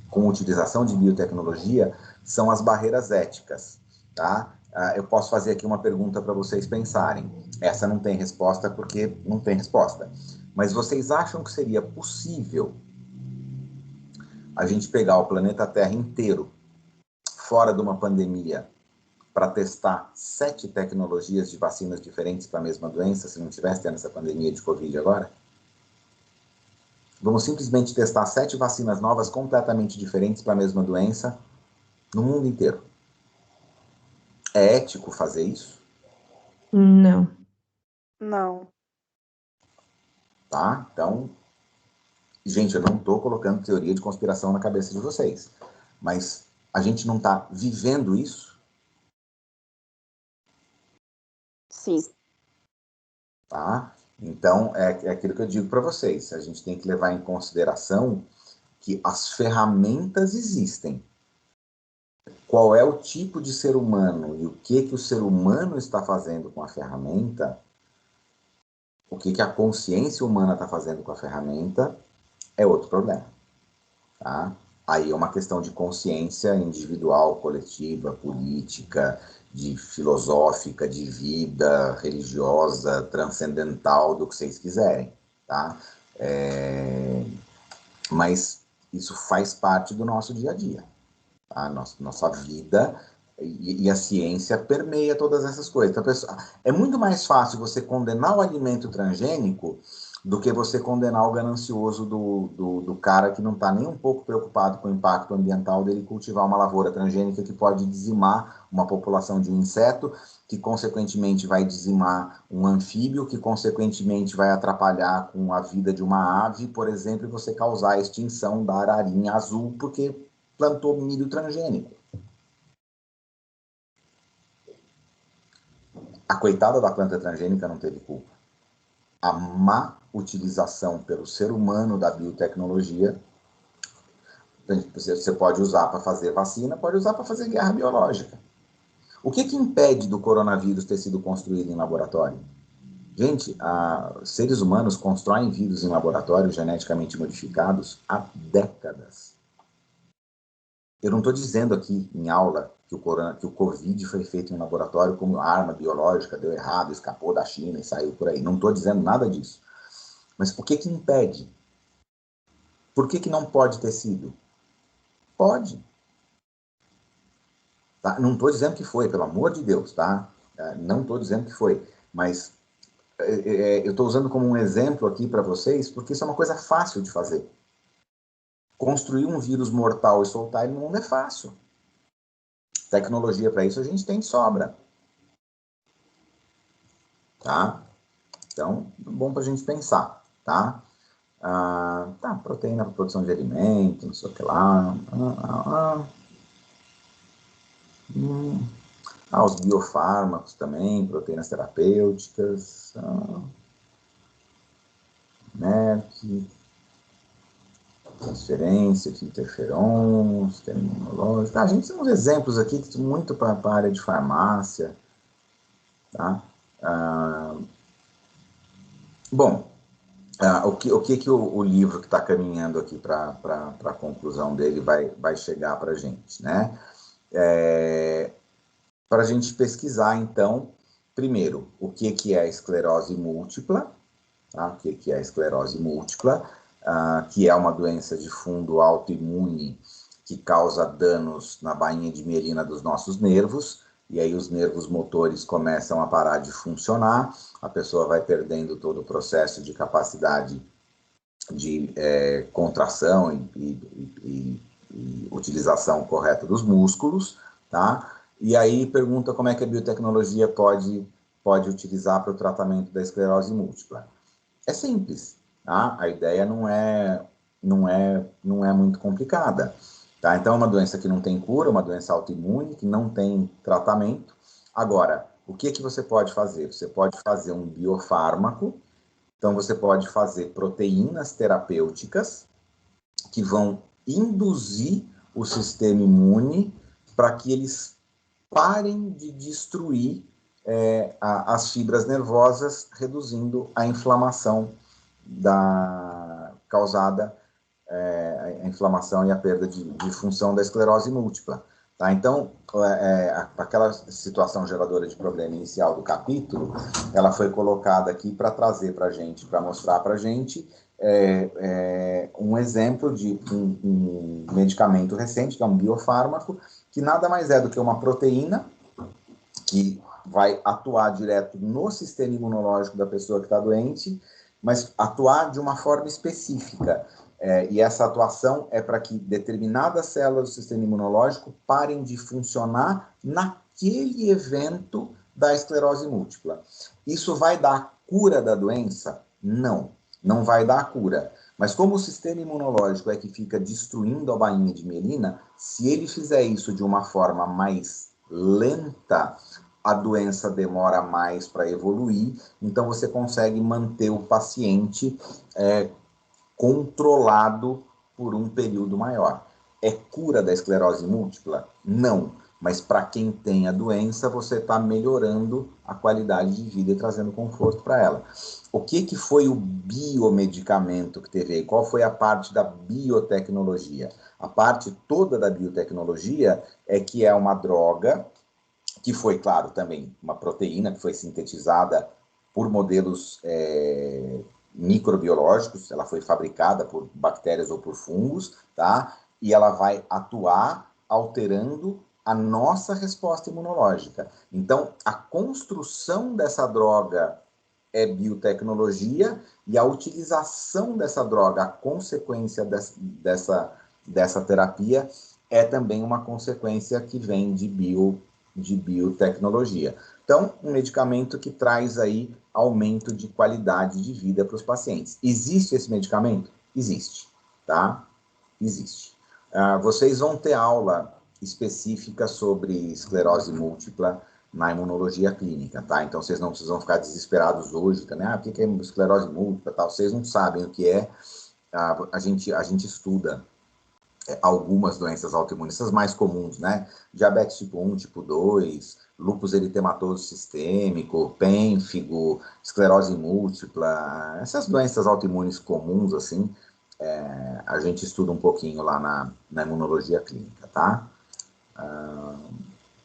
com a utilização de biotecnologia são as barreiras éticas, tá? Eu posso fazer aqui uma pergunta para vocês pensarem. Essa não tem resposta porque não tem resposta. Mas vocês acham que seria possível a gente pegar o planeta Terra inteiro, fora de uma pandemia, para testar 7 tecnologias de vacinas diferentes para a mesma doença, se não tivesse tendo essa pandemia de Covid agora? Vamos simplesmente testar 7 vacinas novas completamente diferentes para a mesma doença no mundo inteiro. É ético fazer isso?
Não.
Não.
Tá? Então, gente, eu não estou colocando teoria de conspiração na cabeça de vocês, mas a gente não está vivendo isso?
Sim.
Tá? Então, é aquilo que eu digo para vocês. A gente tem que levar em consideração que as ferramentas existem. Qual é o tipo de ser humano e o que o ser humano está fazendo com a ferramenta, o que a consciência humana está fazendo com a ferramenta, é outro problema. Tá? Aí é uma questão de consciência individual, coletiva, política, de filosófica, de vida, religiosa, transcendental, do que vocês quiserem. Tá? Mas isso faz parte do nosso dia a dia. Tá? Nossa vida e a ciência permeia todas essas coisas. Então, é muito mais fácil você condenar o alimento transgênico do que você condenar o ganancioso do cara que não está nem um pouco preocupado com o impacto ambiental dele cultivar uma lavoura transgênica que pode dizimar uma população de um inseto, que consequentemente vai dizimar um anfíbio, que consequentemente vai atrapalhar com a vida de uma ave, por exemplo, e você causar a extinção da ararinha azul porque plantou milho transgênico. A coitada da planta transgênica não teve culpa. A má utilização pelo ser humano da biotecnologia, você pode usar para fazer vacina, pode usar para fazer guerra biológica. O que impede do coronavírus ter sido construído em laboratório? Gente, seres humanos constroem vírus em laboratórios geneticamente modificados há décadas. Eu não estou dizendo aqui em aula que o Covid foi feito em laboratório como arma biológica, deu errado, escapou da China e saiu por aí. Não estou dizendo nada disso. Mas por que impede? Por que não pode ter sido? Pode. Tá? Não estou dizendo que foi, pelo amor de Deus, tá? Não estou dizendo que foi. Mas eu estou usando como um exemplo aqui para vocês, porque isso é uma coisa fácil de fazer. construir um vírus mortal e soltar ele no mundo é fácil. Tecnologia para isso a gente tem de sobra. Tá? Então, bom para a gente pensar, tá? Proteína para produção de alimento, não sei o que lá. Os biofármacos também, proteínas terapêuticas. MERC, transferência de interferons, sistema imunológico. A gente tem uns exemplos aqui que são muito para a área de farmácia. Tá? O que o livro que está caminhando aqui para a conclusão dele vai chegar para a gente, né? Para a gente pesquisar, então, primeiro, o que é a esclerose múltipla, tá? O que é a esclerose múltipla, que é uma doença de fundo autoimune que causa danos na bainha de mielina dos nossos nervos, e aí os nervos motores começam a parar de funcionar, a pessoa vai perdendo todo o processo de capacidade de contração e utilização correta dos músculos, tá? E aí pergunta como é que a biotecnologia pode utilizar para o tratamento da esclerose múltipla. É simples, tá? A ideia não é muito complicada. Tá? Então, é uma doença que não tem cura, uma doença autoimune, que não tem tratamento. Agora, o que você pode fazer? Você pode fazer um biofármaco, então você pode fazer proteínas terapêuticas que vão induzir o sistema imune para que eles parem de destruir as fibras nervosas, reduzindo a inflamação causada a inflamação e a perda de função da esclerose múltipla. Tá? Então, aquela situação geradora de problema inicial do capítulo, ela foi colocada aqui para trazer para a gente, para mostrar para a gente um exemplo de um medicamento recente, que é um biofármaco, que nada mais é do que uma proteína que vai atuar direto no sistema imunológico da pessoa que está doente, mas atuar de uma forma específica. E essa atuação é para que determinadas células do sistema imunológico parem de funcionar naquele evento da esclerose múltipla. Isso vai dar a cura da doença? Não vai dar a cura. Mas como o sistema imunológico é que fica destruindo a bainha de mielina, se ele fizer isso de uma forma mais lenta, a doença demora mais para evoluir, então você consegue manter o paciente controlado por um período maior. É cura da esclerose múltipla? Não. Mas para quem tem a doença, você está melhorando a qualidade de vida e trazendo conforto para ela. O que foi o biomedicamento que teve aí? Qual foi a parte da biotecnologia? A parte toda da biotecnologia é que é uma droga, que foi, claro, também uma proteína que foi sintetizada por modelos microbiológicos, ela foi fabricada por bactérias ou por fungos, tá? E ela vai atuar alterando a nossa resposta imunológica. Então, a construção dessa droga é biotecnologia e a utilização dessa droga, a consequência dessa terapia, é também uma consequência que vem de biotecnologia. Então, um medicamento que traz aí aumento de qualidade de vida para os pacientes. Existe esse medicamento? Existe, tá? Existe. Vocês vão ter aula específica sobre esclerose múltipla na imunologia clínica, tá? Então, vocês não precisam ficar desesperados hoje, também, o que é esclerose múltipla, tal? Vocês não sabem o que é. A gente estuda algumas doenças autoimunes, essas mais comuns, né? Diabetes tipo 1, tipo 2, lúpus eritematoso sistêmico, pênfigo, esclerose múltipla, essas doenças autoimunes comuns, assim, a gente estuda um pouquinho lá na imunologia clínica, tá?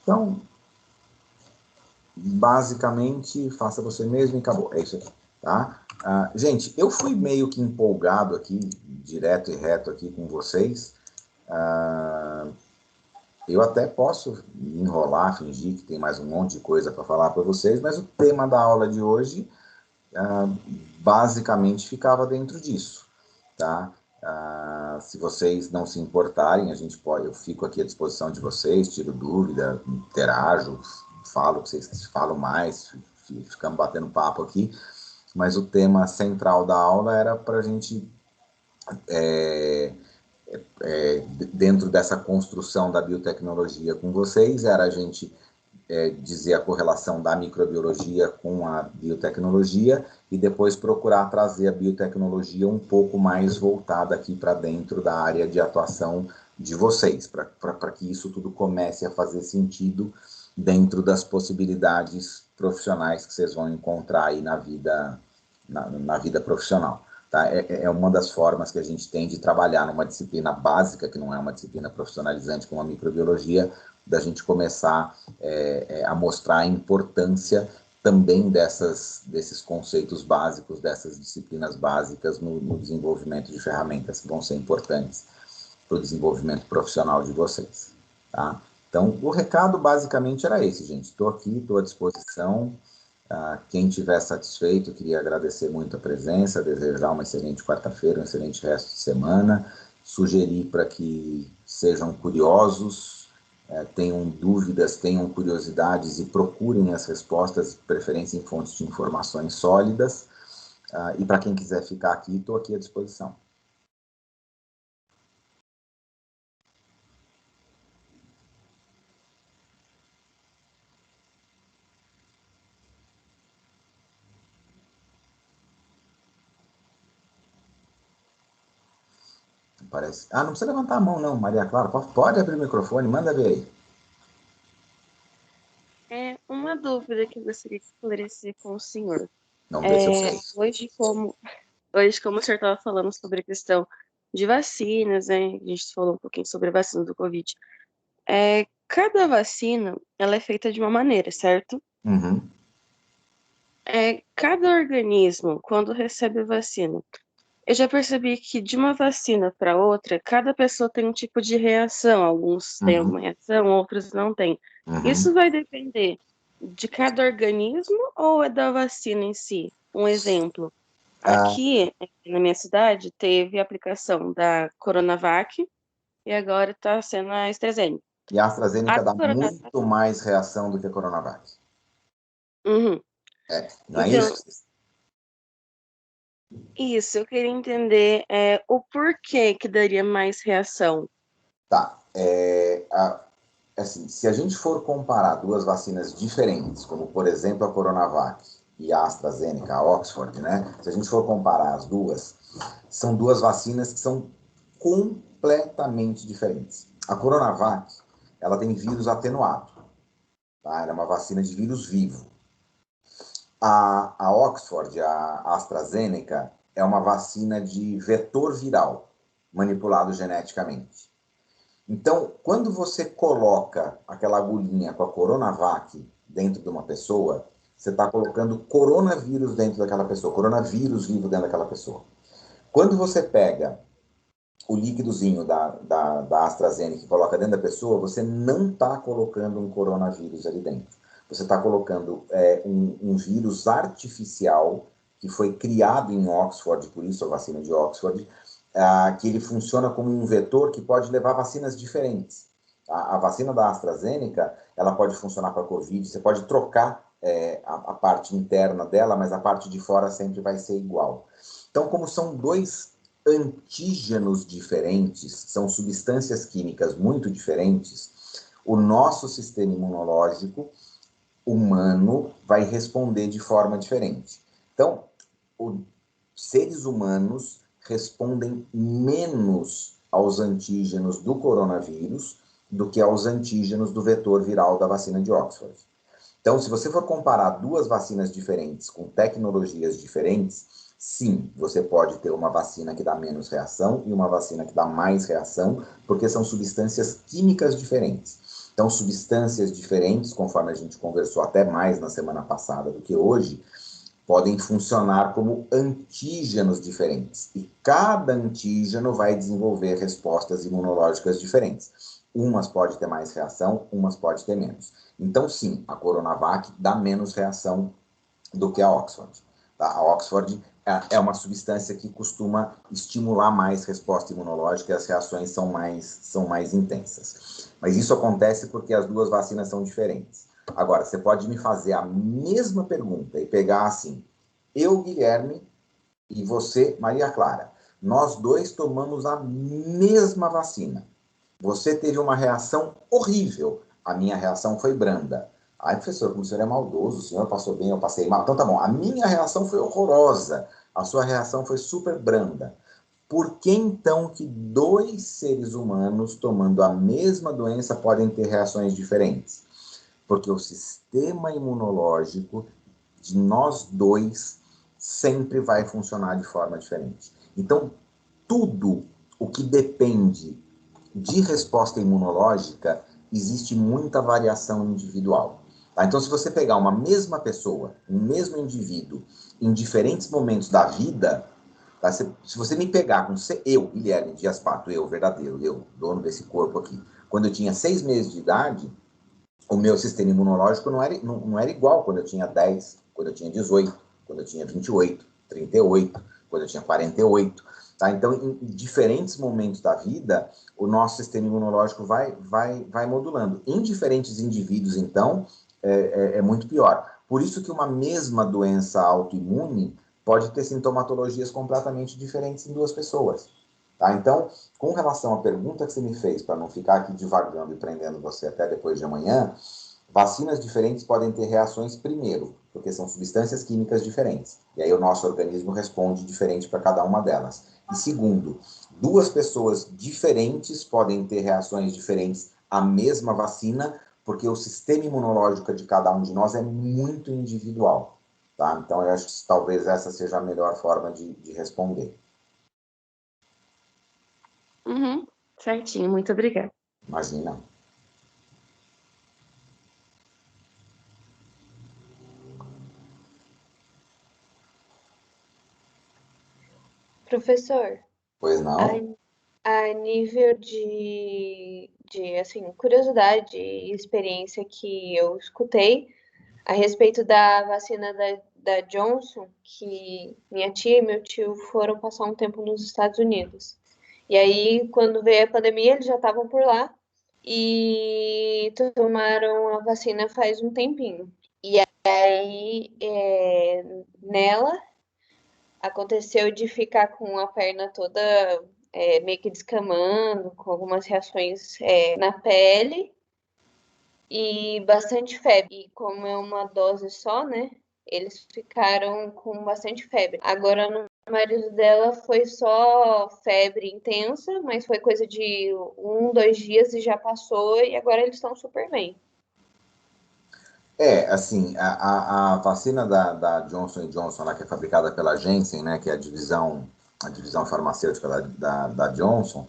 Então, basicamente, faça você mesmo e acabou, é isso aqui, tá? Gente, eu fui meio que empolgado aqui, direto e reto aqui com vocês. Eu até posso enrolar, fingir que tem mais um monte de coisa para falar para vocês, mas o tema da aula de hoje basicamente ficava dentro disso, tá? se vocês não se importarem, eu fico aqui à disposição de vocês, tiro dúvida, interajo, falo, vocês falam mais, ficamos batendo papo aqui, mas o tema central da aula era para a gente, dentro dessa construção da biotecnologia com vocês, era a gente dizer a correlação da microbiologia com a biotecnologia e depois procurar trazer a biotecnologia um pouco mais voltada aqui para dentro da área de atuação de vocês, para que isso tudo comece a fazer sentido dentro das possibilidades profissionais que vocês vão encontrar aí na vida profissional. Tá? É uma das formas que a gente tem de trabalhar numa disciplina básica, que não é uma disciplina profissionalizante como a microbiologia, da gente começar a mostrar a importância também desses conceitos básicos, dessas disciplinas básicas no desenvolvimento de ferramentas que vão ser importantes para o desenvolvimento profissional de vocês. Tá? Então, o recado basicamente era esse, gente. Estou aqui, estou à disposição. Quem estiver satisfeito, eu queria agradecer muito a presença, desejar uma excelente quarta-feira, um excelente resto de semana, sugerir para que sejam curiosos, tenham dúvidas, tenham curiosidades e procurem as respostas, de preferência em fontes de informações sólidas. E para quem quiser ficar aqui, estou aqui à disposição. Parece. Não precisa levantar a mão, não, Maria Clara. Pode abrir o microfone, manda ver aí.
Uma dúvida que eu gostaria de esclarecer com o senhor.
Não ver se eu sei.
Hoje, como o senhor estava falando sobre a questão de vacinas, né? A gente falou um pouquinho sobre a vacina do Covid. Cada vacina, ela é feita de uma maneira, certo?
Uhum.
Cada organismo, quando recebe a vacina, eu já percebi que de uma vacina para outra, cada pessoa tem um tipo de reação. Alguns têm alguma reação, outros não têm. Isso vai depender de cada organismo ou é da vacina em si? Um exemplo. Aqui na minha cidade, teve a aplicação da Coronavac e agora está sendo a AstraZeneca.
E a AstraZeneca dá muito mais reação do que a Coronavac.
Uhum.
Não é
Então,
isso?
Isso, eu queria entender o porquê que daria mais reação.
Tá. Assim, se a gente for comparar duas vacinas diferentes, como, por exemplo, a Coronavac e a AstraZeneca, a Oxford, né? Se a gente for comparar as duas, são duas vacinas que são completamente diferentes. A Coronavac, ela tem vírus atenuado. Tá? Ela é uma vacina de vírus vivo. A Oxford, a AstraZeneca, é uma vacina de vetor viral, manipulado geneticamente. Então, quando você coloca aquela agulhinha com a Coronavac dentro de uma pessoa, você está colocando coronavírus dentro daquela pessoa, coronavírus vivo dentro daquela pessoa. Quando você pega o líquidozinho da AstraZeneca e coloca dentro da pessoa, você não está colocando um coronavírus ali dentro. Você está colocando um vírus artificial que foi criado em Oxford, por isso a vacina de Oxford, que ele funciona como um vetor que pode levar vacinas diferentes. A vacina da AstraZeneca, ela pode funcionar para a Covid, você pode trocar a parte interna dela, mas a parte de fora sempre vai ser igual. Então, como são dois antígenos diferentes, são substâncias químicas muito diferentes, o nosso sistema imunológico humano vai responder de forma diferente. Então, os seres humanos respondem menos aos antígenos do coronavírus do que aos antígenos do vetor viral da vacina de Oxford. Então, se você for comparar duas vacinas diferentes com tecnologias diferentes, sim, você pode ter uma vacina que dá menos reação e uma vacina que dá mais reação, porque são substâncias químicas diferentes. Então, substâncias diferentes, conforme a gente conversou até mais na semana passada do que hoje, podem funcionar como antígenos diferentes. E cada antígeno vai desenvolver respostas imunológicas diferentes. Umas pode ter mais reação, umas pode ter menos. Então, sim, a Coronavac dá menos reação do que a Oxford. Tá? A Oxford é uma substância que costuma estimular mais resposta imunológica e as reações são mais intensas. Mas isso acontece porque as duas vacinas são diferentes. Agora, você pode me fazer a mesma pergunta e pegar assim, eu, Guilherme, e você, Maria Clara, nós dois tomamos a mesma vacina. Você teve uma reação horrível, a minha reação foi branda. Ai, professor, como o senhor é maldoso, o senhor passou bem, eu passei mal. Então tá bom, a minha reação foi horrorosa, a sua reação foi super branda. Por que então que dois seres humanos tomando a mesma doença podem ter reações diferentes? Porque o sistema imunológico de nós dois sempre vai funcionar de forma diferente. Então, tudo o que depende de resposta imunológica, existe muita variação individual. Tá? Então, se você pegar uma mesma pessoa, um mesmo indivíduo, em diferentes momentos da vida, tá? Se você me pegar com eu, Guilherme Dias Pato, eu, verdadeiro, eu, dono desse corpo aqui, quando eu tinha 6 meses de idade, o meu sistema imunológico não era igual quando eu tinha 10, quando eu tinha 18, quando eu tinha 28, 38, quando eu tinha 48. Tá? Então, em diferentes momentos da vida, o nosso sistema imunológico vai modulando. Em diferentes indivíduos, então, é muito pior. Por isso que uma mesma doença autoimune pode ter sintomatologias completamente diferentes em duas pessoas. Tá? Então, com relação à pergunta que você me fez, para não ficar aqui divagando e prendendo você até depois de amanhã, vacinas diferentes podem ter reações, primeiro, porque são substâncias químicas diferentes. E aí o nosso organismo responde diferente para cada uma delas. E segundo, duas pessoas diferentes podem ter reações diferentes à mesma vacina, porque o sistema imunológico de cada um de nós é muito individual. Tá? Então, eu acho que talvez essa seja a melhor forma de responder.
Uhum, certinho, muito obrigada.
Imagina.
Professor,
Pois não?
a nível de assim, curiosidade e experiência que eu escutei a respeito da vacina da Johnson, que minha tia e meu tio foram passar um tempo nos Estados Unidos. E aí, quando veio a pandemia, eles já estavam por lá e tomaram a vacina faz um tempinho. E aí, nela, aconteceu de ficar com a perna toda meio que descamando, com algumas reações na pele e bastante febre. E como é uma dose só, né? Eles ficaram com bastante febre. Agora, no marido dela foi só febre intensa, mas foi coisa de 1, 2 dias e já passou, e agora eles estão super bem.
Assim, a vacina da Johnson Johnson, lá, que é fabricada pela Janssen, né, que é a divisão farmacêutica da Johnson,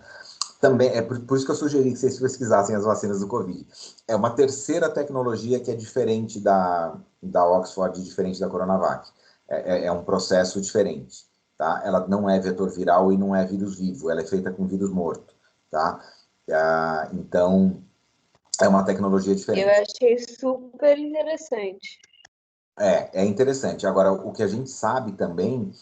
também é por isso que eu sugeri que vocês pesquisassem as vacinas do Covid. É uma terceira tecnologia que é diferente da Oxford, diferente da Coronavac. É um processo diferente, tá? Ela não é vetor viral e não é vírus vivo, ela é feita com vírus morto, tá? Então, é uma tecnologia diferente.
Eu achei super interessante.
É interessante. Agora, o que a gente sabe também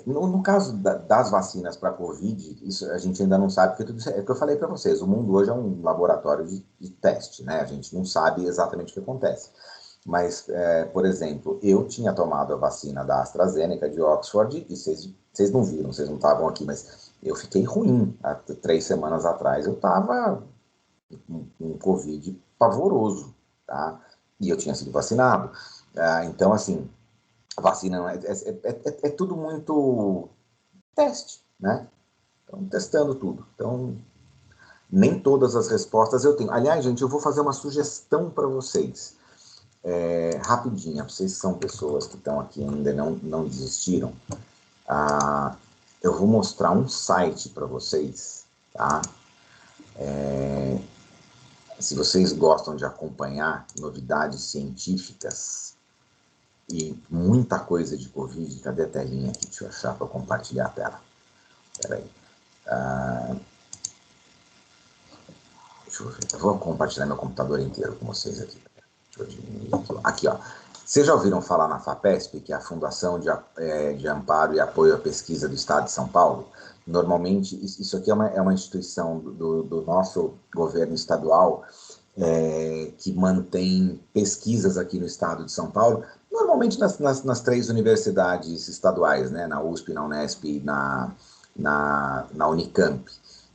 no caso das vacinas para a Covid, isso a gente ainda não sabe, porque tudo isso é o que eu falei para vocês, o mundo hoje é um laboratório de teste, né? A gente não sabe exatamente o que acontece. Mas, por exemplo, eu tinha tomado a vacina da AstraZeneca de Oxford, e vocês não viram, vocês não estavam aqui, mas eu fiquei ruim. Há 3 semanas atrás eu estava com Covid pavoroso, tá? E eu tinha sido vacinado. Então, assim, a vacina não é tudo muito teste, né? Então, testando tudo. Então, nem todas as respostas eu tenho. Aliás, gente, eu vou fazer uma sugestão para vocês. Rapidinha, vocês são pessoas que estão aqui ainda não desistiram. Eu vou mostrar um site para vocês, tá? Se vocês gostam de acompanhar novidades científicas e muita coisa de Covid, cadê a telinha aqui? Deixa eu achar para compartilhar a tela. Espera aí. Deixa eu ver. Eu vou compartilhar meu computador inteiro com vocês aqui. Deixa eu diminuir aqui. Aqui, ó. Vocês já ouviram falar na FAPESP, que é a Fundação de Amparo e Apoio à Pesquisa do Estado de São Paulo? Normalmente, isso aqui é uma instituição do nosso governo estadual, que mantém pesquisas aqui no estado de São Paulo, normalmente nas 3 universidades estaduais, né? Na USP, na Unesp e na Unicamp,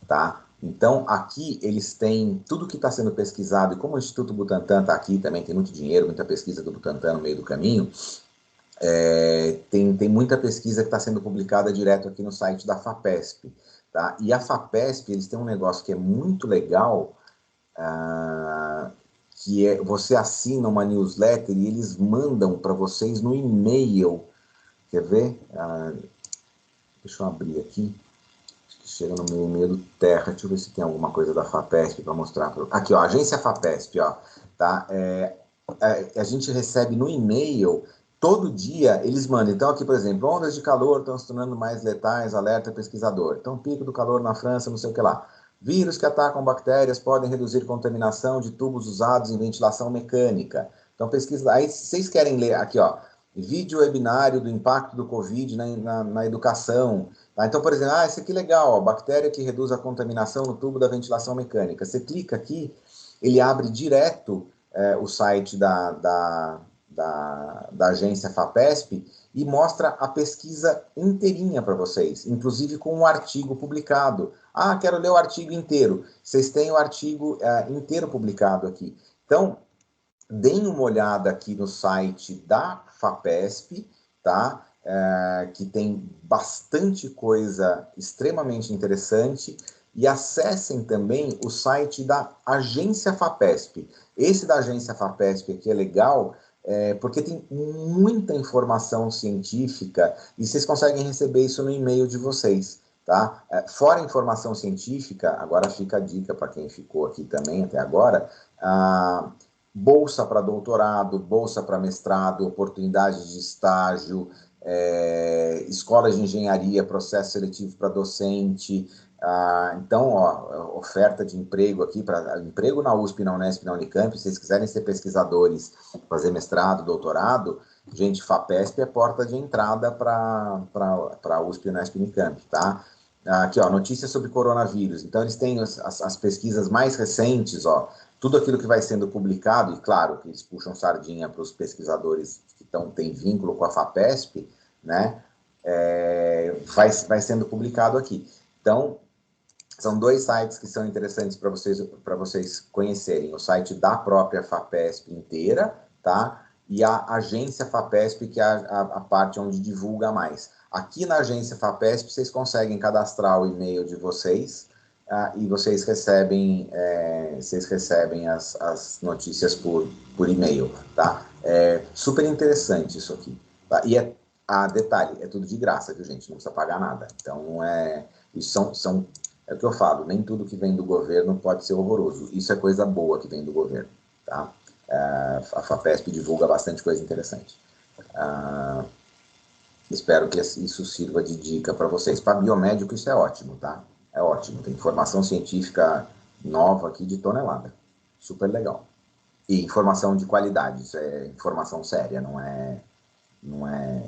tá? Então, aqui eles têm tudo que está sendo pesquisado, e como o Instituto Butantan está aqui, também tem muito dinheiro, muita pesquisa do Butantan no meio do caminho, tem muita pesquisa que está sendo publicada direto aqui no site da FAPESP, tá? E a FAPESP, eles têm um negócio que é muito legal, que você assina uma newsletter e eles mandam para vocês no e-mail. Quer ver? Deixa eu abrir aqui. Chega no meu e-mail do Terra, deixa eu ver se tem alguma coisa da FAPESP para mostrar. Aqui, ó, agência FAPESP, ó, tá? A gente recebe no e-mail, todo dia eles mandam. Então, aqui, por exemplo, ondas de calor estão se tornando mais letais, alerta pesquisador. Então, pico do calor na França, não sei o que lá. Vírus que atacam bactérias podem reduzir contaminação de tubos usados em ventilação mecânica. Então, pesquisa. Aí, se vocês querem ler aqui, ó, vídeo webinário do impacto do Covid na educação. Tá? Então, por exemplo, esse aqui é legal, ó, bactéria que reduz a contaminação no tubo da ventilação mecânica. Você clica aqui, ele abre direto o site da agência FAPESP e mostra a pesquisa inteirinha para vocês, inclusive com um artigo publicado. Quero ler o artigo inteiro. Vocês têm o artigo inteiro publicado aqui. Então, deem uma olhada aqui no site da FAPESP, tá? Que tem bastante coisa extremamente interessante, e acessem também o site da agência FAPESP. Esse da agência FAPESP aqui é legal, porque tem muita informação científica e vocês conseguem receber isso no e-mail de vocês, tá? Fora informação científica, agora fica a dica para quem ficou aqui também até agora, bolsa para doutorado, bolsa para mestrado, oportunidades de estágio, escolas de engenharia, processo seletivo para docente. Então, ó, oferta de emprego aqui, para emprego na USP, na Unesp, na Unicamp. Se vocês quiserem ser pesquisadores, fazer mestrado, doutorado, gente, FAPESP é porta de entrada para a USP, Unesp e Unicamp, tá? Aqui, ó, notícias sobre coronavírus. Então, eles têm as pesquisas mais recentes, ó, tudo aquilo que vai sendo publicado, e claro, que eles puxam sardinha para os pesquisadores que têm vínculo com a FAPESP, né, vai sendo publicado aqui. Então, são 2 sites que são interessantes para vocês conhecerem. O site da própria FAPESP inteira, tá? E a agência FAPESP, que é a parte onde divulga mais. Aqui na agência FAPESP, vocês conseguem cadastrar o e-mail de vocês, e vocês recebem as notícias por e-mail, tá? Super interessante isso aqui, tá? E detalhe, é tudo de graça, viu, gente? Não precisa pagar nada. Então, isso é o que eu falo, nem tudo que vem do governo pode ser horroroso. Isso é coisa boa que vem do governo, tá? A FAPESP divulga bastante coisa interessante. Espero que isso sirva de dica para vocês. Para biomédico, isso é ótimo, tá? É ótimo. Tem informação científica nova aqui de tonelada. Super legal. E informação de qualidade. Isso é informação séria, não é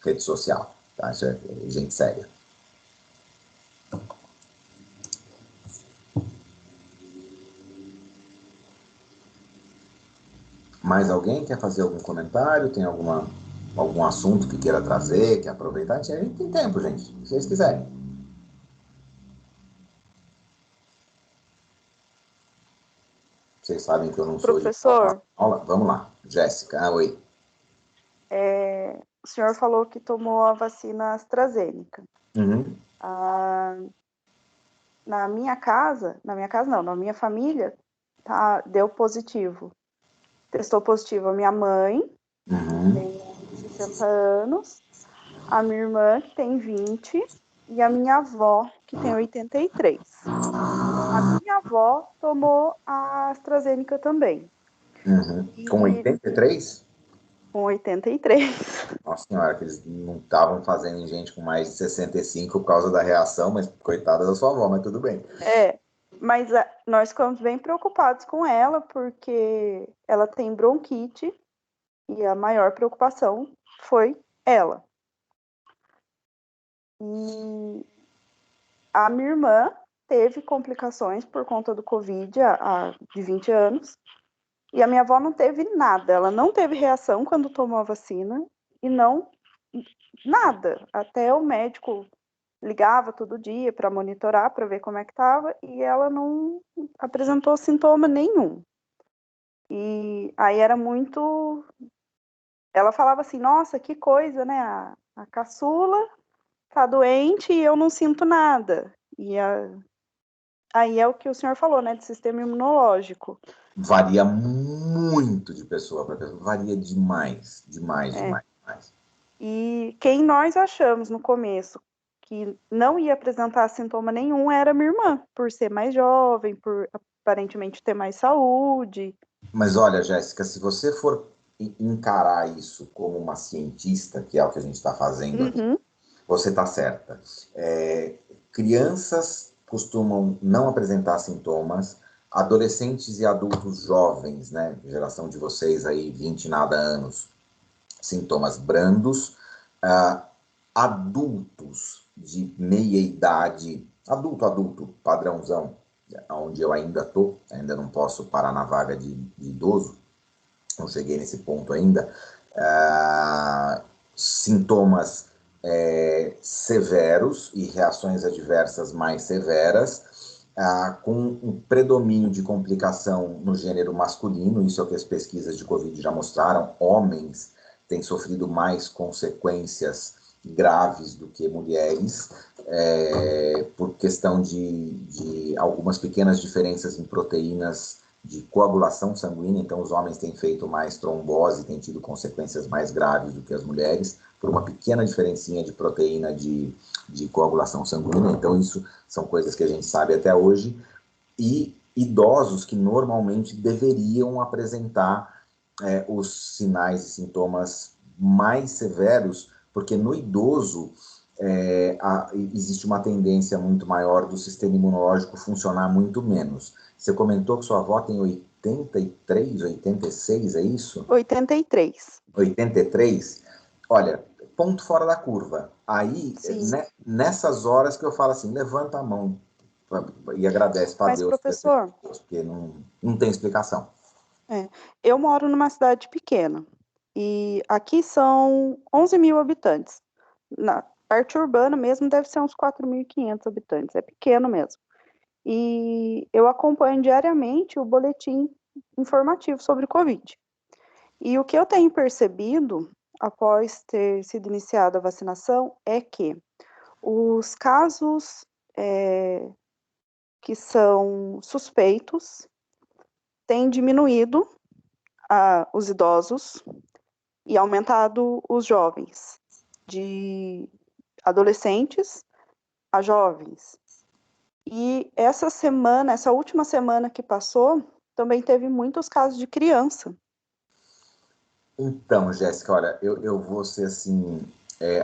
rede social, tá? Isso é gente séria. Mais alguém quer fazer algum comentário? Tem algum assunto que queira trazer, quer aproveitar? A gente tem tempo, gente, se vocês quiserem. Vocês sabem que eu não sou...
Professor?
Vamos lá, Jéssica. Oi.
O senhor falou que tomou a vacina AstraZeneca.
Uhum.
Na minha família, deu positivo. Testou positivo a minha mãe, tem 60 anos, a minha irmã, que tem 20, e a minha avó, que tem 83. A minha avó tomou a AstraZeneca também.
Com 83?
Com 83.
Nossa senhora, que eles não estavam fazendo em gente com mais de 65 por causa da reação, mas coitada da sua avó, mas tudo bem.
Mas nós ficamos bem preocupados com ela, porque ela tem bronquite E a maior preocupação foi ela. E a minha irmã teve complicações por conta do Covid de 20 anos. E a minha avó não teve nada. Ela não teve reação quando tomou a vacina. E não... Nada. Até o médico ligava todo dia para monitorar, para ver como é que estava. E ela não apresentou sintoma nenhum. E aí era muito... Ela falava assim, nossa, que coisa, né? A caçula tá doente e eu não sinto nada. Aí é o que o senhor falou, né? De sistema imunológico.
Varia muito de pessoa para pessoa. Varia demais. Demais.
E quem nós achamos no começo que não ia apresentar sintoma nenhum era minha irmã, por ser mais jovem, por aparentemente ter mais saúde.
Mas olha, Jéssica, se você for encarar isso como uma cientista, que é o que a gente está fazendo aqui, você está certa. Crianças costumam não apresentar sintomas, adolescentes e adultos jovens, né, geração de vocês aí, 20 e nada anos, sintomas brandos, adultos de meia idade, adulto, padrãozão, onde eu ainda não posso parar na vaga de idoso, não cheguei nesse ponto ainda, sintomas severos e reações adversas mais severas, com um predomínio de complicação no gênero masculino, isso é o que as pesquisas de Covid já mostraram, homens têm sofrido mais consequências graves do que mulheres, por questão de algumas pequenas diferenças em proteínas de coagulação sanguínea, então os homens têm feito mais trombose, têm tido consequências mais graves do que as mulheres, por uma pequena diferencinha de proteína de coagulação sanguínea, então isso são coisas que a gente sabe até hoje, e idosos que normalmente deveriam apresentar os sinais e sintomas mais severos, porque no idoso existe uma tendência muito maior do sistema imunológico funcionar muito menos. Você comentou que sua avó tem 83, 86, é isso?
83.
83? Olha, ponto fora da curva. Aí, nessas horas que eu falo assim, levanta a mão e agradece para Deus.
Mas, professor...
Porque não tem explicação.
Eu moro numa cidade pequena. E aqui são 11 mil habitantes. Na parte urbana mesmo deve ser uns 4.500 habitantes. É pequeno mesmo. E eu acompanho diariamente o boletim informativo sobre o Covid. E o que eu tenho percebido, após ter sido iniciada a vacinação, é que os casos que são suspeitos têm diminuído os idosos e aumentado os jovens, de adolescentes a jovens. E essa última semana que passou, também teve muitos casos de criança.
Então, Jéssica, olha, eu vou ser assim,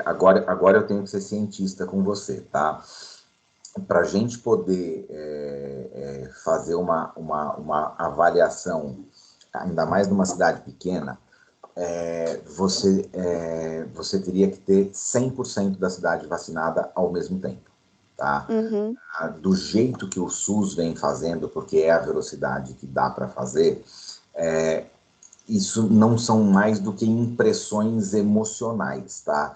agora eu tenho que ser cientista com você, tá? Para a gente poder fazer uma avaliação, ainda mais numa cidade pequena, você teria que ter 100% da cidade vacinada ao mesmo tempo, tá? Do jeito que o SUS vem fazendo, porque é a velocidade que dá para fazer, isso não são mais do que impressões emocionais, tá?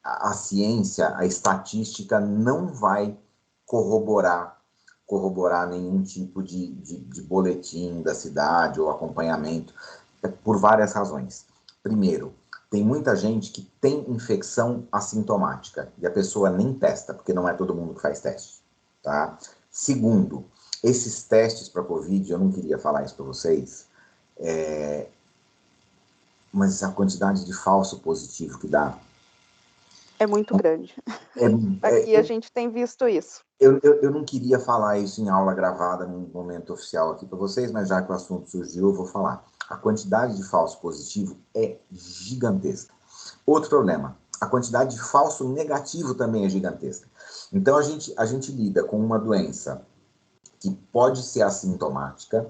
A ciência, a estatística não vai corroborar nenhum tipo de boletim da cidade ou acompanhamento, por várias razões. Primeiro, tem muita gente que tem infecção assintomática e a pessoa nem testa, porque não é todo mundo que faz teste, tá? Segundo, esses testes para Covid, eu não queria falar isso para vocês, mas a quantidade de falso positivo que dá
é muito grande. Aqui a gente tem visto isso.
Eu não queria falar isso em aula gravada, num momento oficial aqui para vocês, mas já que o assunto surgiu, eu vou falar. A quantidade de falso positivo é gigantesca. Outro problema, a quantidade de falso negativo também é gigantesca. Então, a gente lida com uma doença que pode ser assintomática,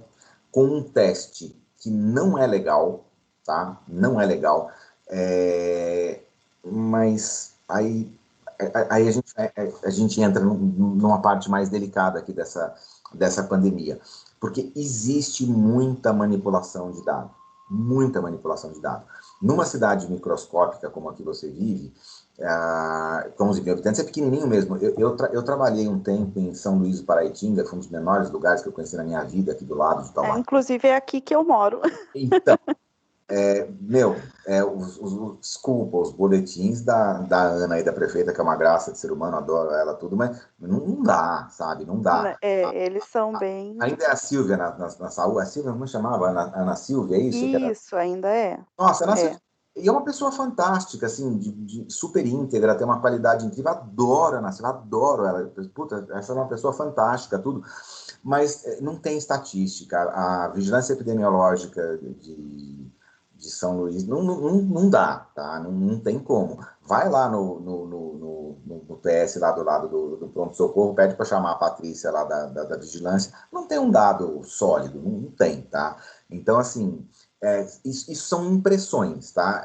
com um teste que não é legal, tá? Não é legal. Mas aí a gente entra numa parte mais delicada aqui dessa pandemia, porque existe muita manipulação de dados, muita manipulação de dados. Numa cidade microscópica como a que você vive, com 11 mil habitantes, é pequenininho mesmo. Eu trabalhei um tempo em São Luís do Paraitinga, foi um dos menores lugares que eu conheci na minha vida, aqui do lado de Taubaté.
Inclusive é aqui que eu moro.
Então, desculpa, os boletins da Ana aí, da prefeita, que é uma graça de ser humano, adoro ela, tudo, mas não dá, sabe? Não dá.
Eles são bem...
Ainda é a Silvia na saúde, a Silvia, como chamava? Ana Silvia, é isso?
Isso, ainda é.
Nossa, Ana Silvia. E é uma pessoa fantástica, assim, de super íntegra, tem uma qualidade incrível, adoro a Ana Silvia, adoro ela. Puta, essa é uma pessoa fantástica, tudo. Mas não tem estatística. A vigilância epidemiológica de São Luís não dá, tá? Não tem como. Vai lá no PS, lá do lado do pronto-socorro, pede para chamar a Patrícia lá da vigilância. Não tem um dado sólido, não tem, tá? Então, assim, isso são impressões, tá?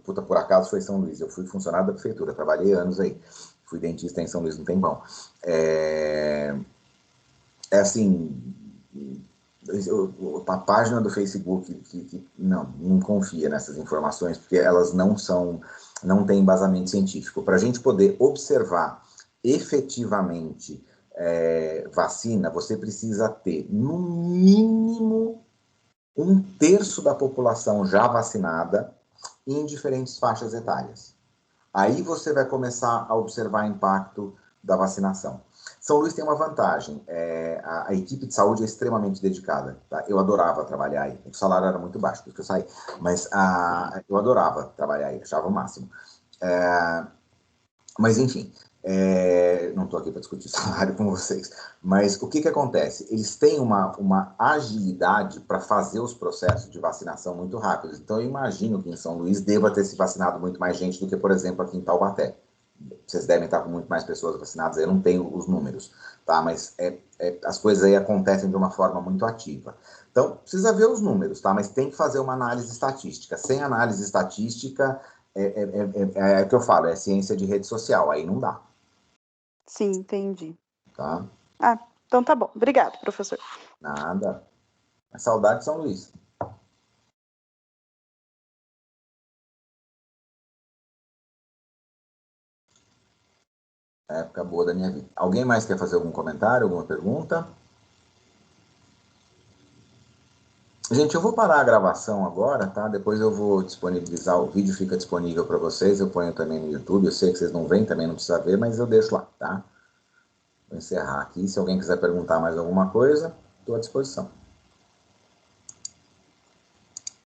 Por acaso foi São Luís. Eu fui funcionário da prefeitura, trabalhei anos aí. Fui dentista em São Luís um tempão. Assim, a página do Facebook que não confia nessas informações, porque elas não têm embasamento científico. Para a gente poder observar efetivamente vacina, você precisa ter, no mínimo, 1/3 da população já vacinada em diferentes faixas etárias. Aí você vai começar a observar o impacto da vacinação. São Luís tem uma vantagem, a equipe de saúde é extremamente dedicada, tá? Eu adorava trabalhar aí, o salário era muito baixo, por isso que eu saí, mas eu adorava trabalhar aí, achava o máximo. Mas enfim, não estou aqui para discutir salário com vocês, mas o que acontece? Eles têm uma agilidade para fazer os processos de vacinação muito rápidos, então eu imagino que em São Luís deva ter se vacinado muito mais gente do que, por exemplo, aqui em Taubaté. Vocês devem estar com muito mais pessoas vacinadas, eu não tenho os números, tá? Mas as coisas aí acontecem de uma forma muito ativa. Então, precisa ver os números, tá? Mas tem que fazer uma análise estatística. Sem análise estatística, é o que eu falo, é ciência de rede social, aí não dá.
Sim, entendi.
Tá?
Então tá bom. Obrigado, professor.
Nada. É saudade de São Luís. Época boa da minha vida. Alguém mais quer fazer algum comentário, alguma pergunta? Gente, eu vou parar a gravação agora, tá? Depois eu vou disponibilizar, o vídeo fica disponível para vocês, eu ponho também no YouTube, eu sei que vocês não veem, também não precisa ver, mas eu deixo lá, tá? Vou encerrar aqui, se alguém quiser perguntar mais alguma coisa, estou à disposição.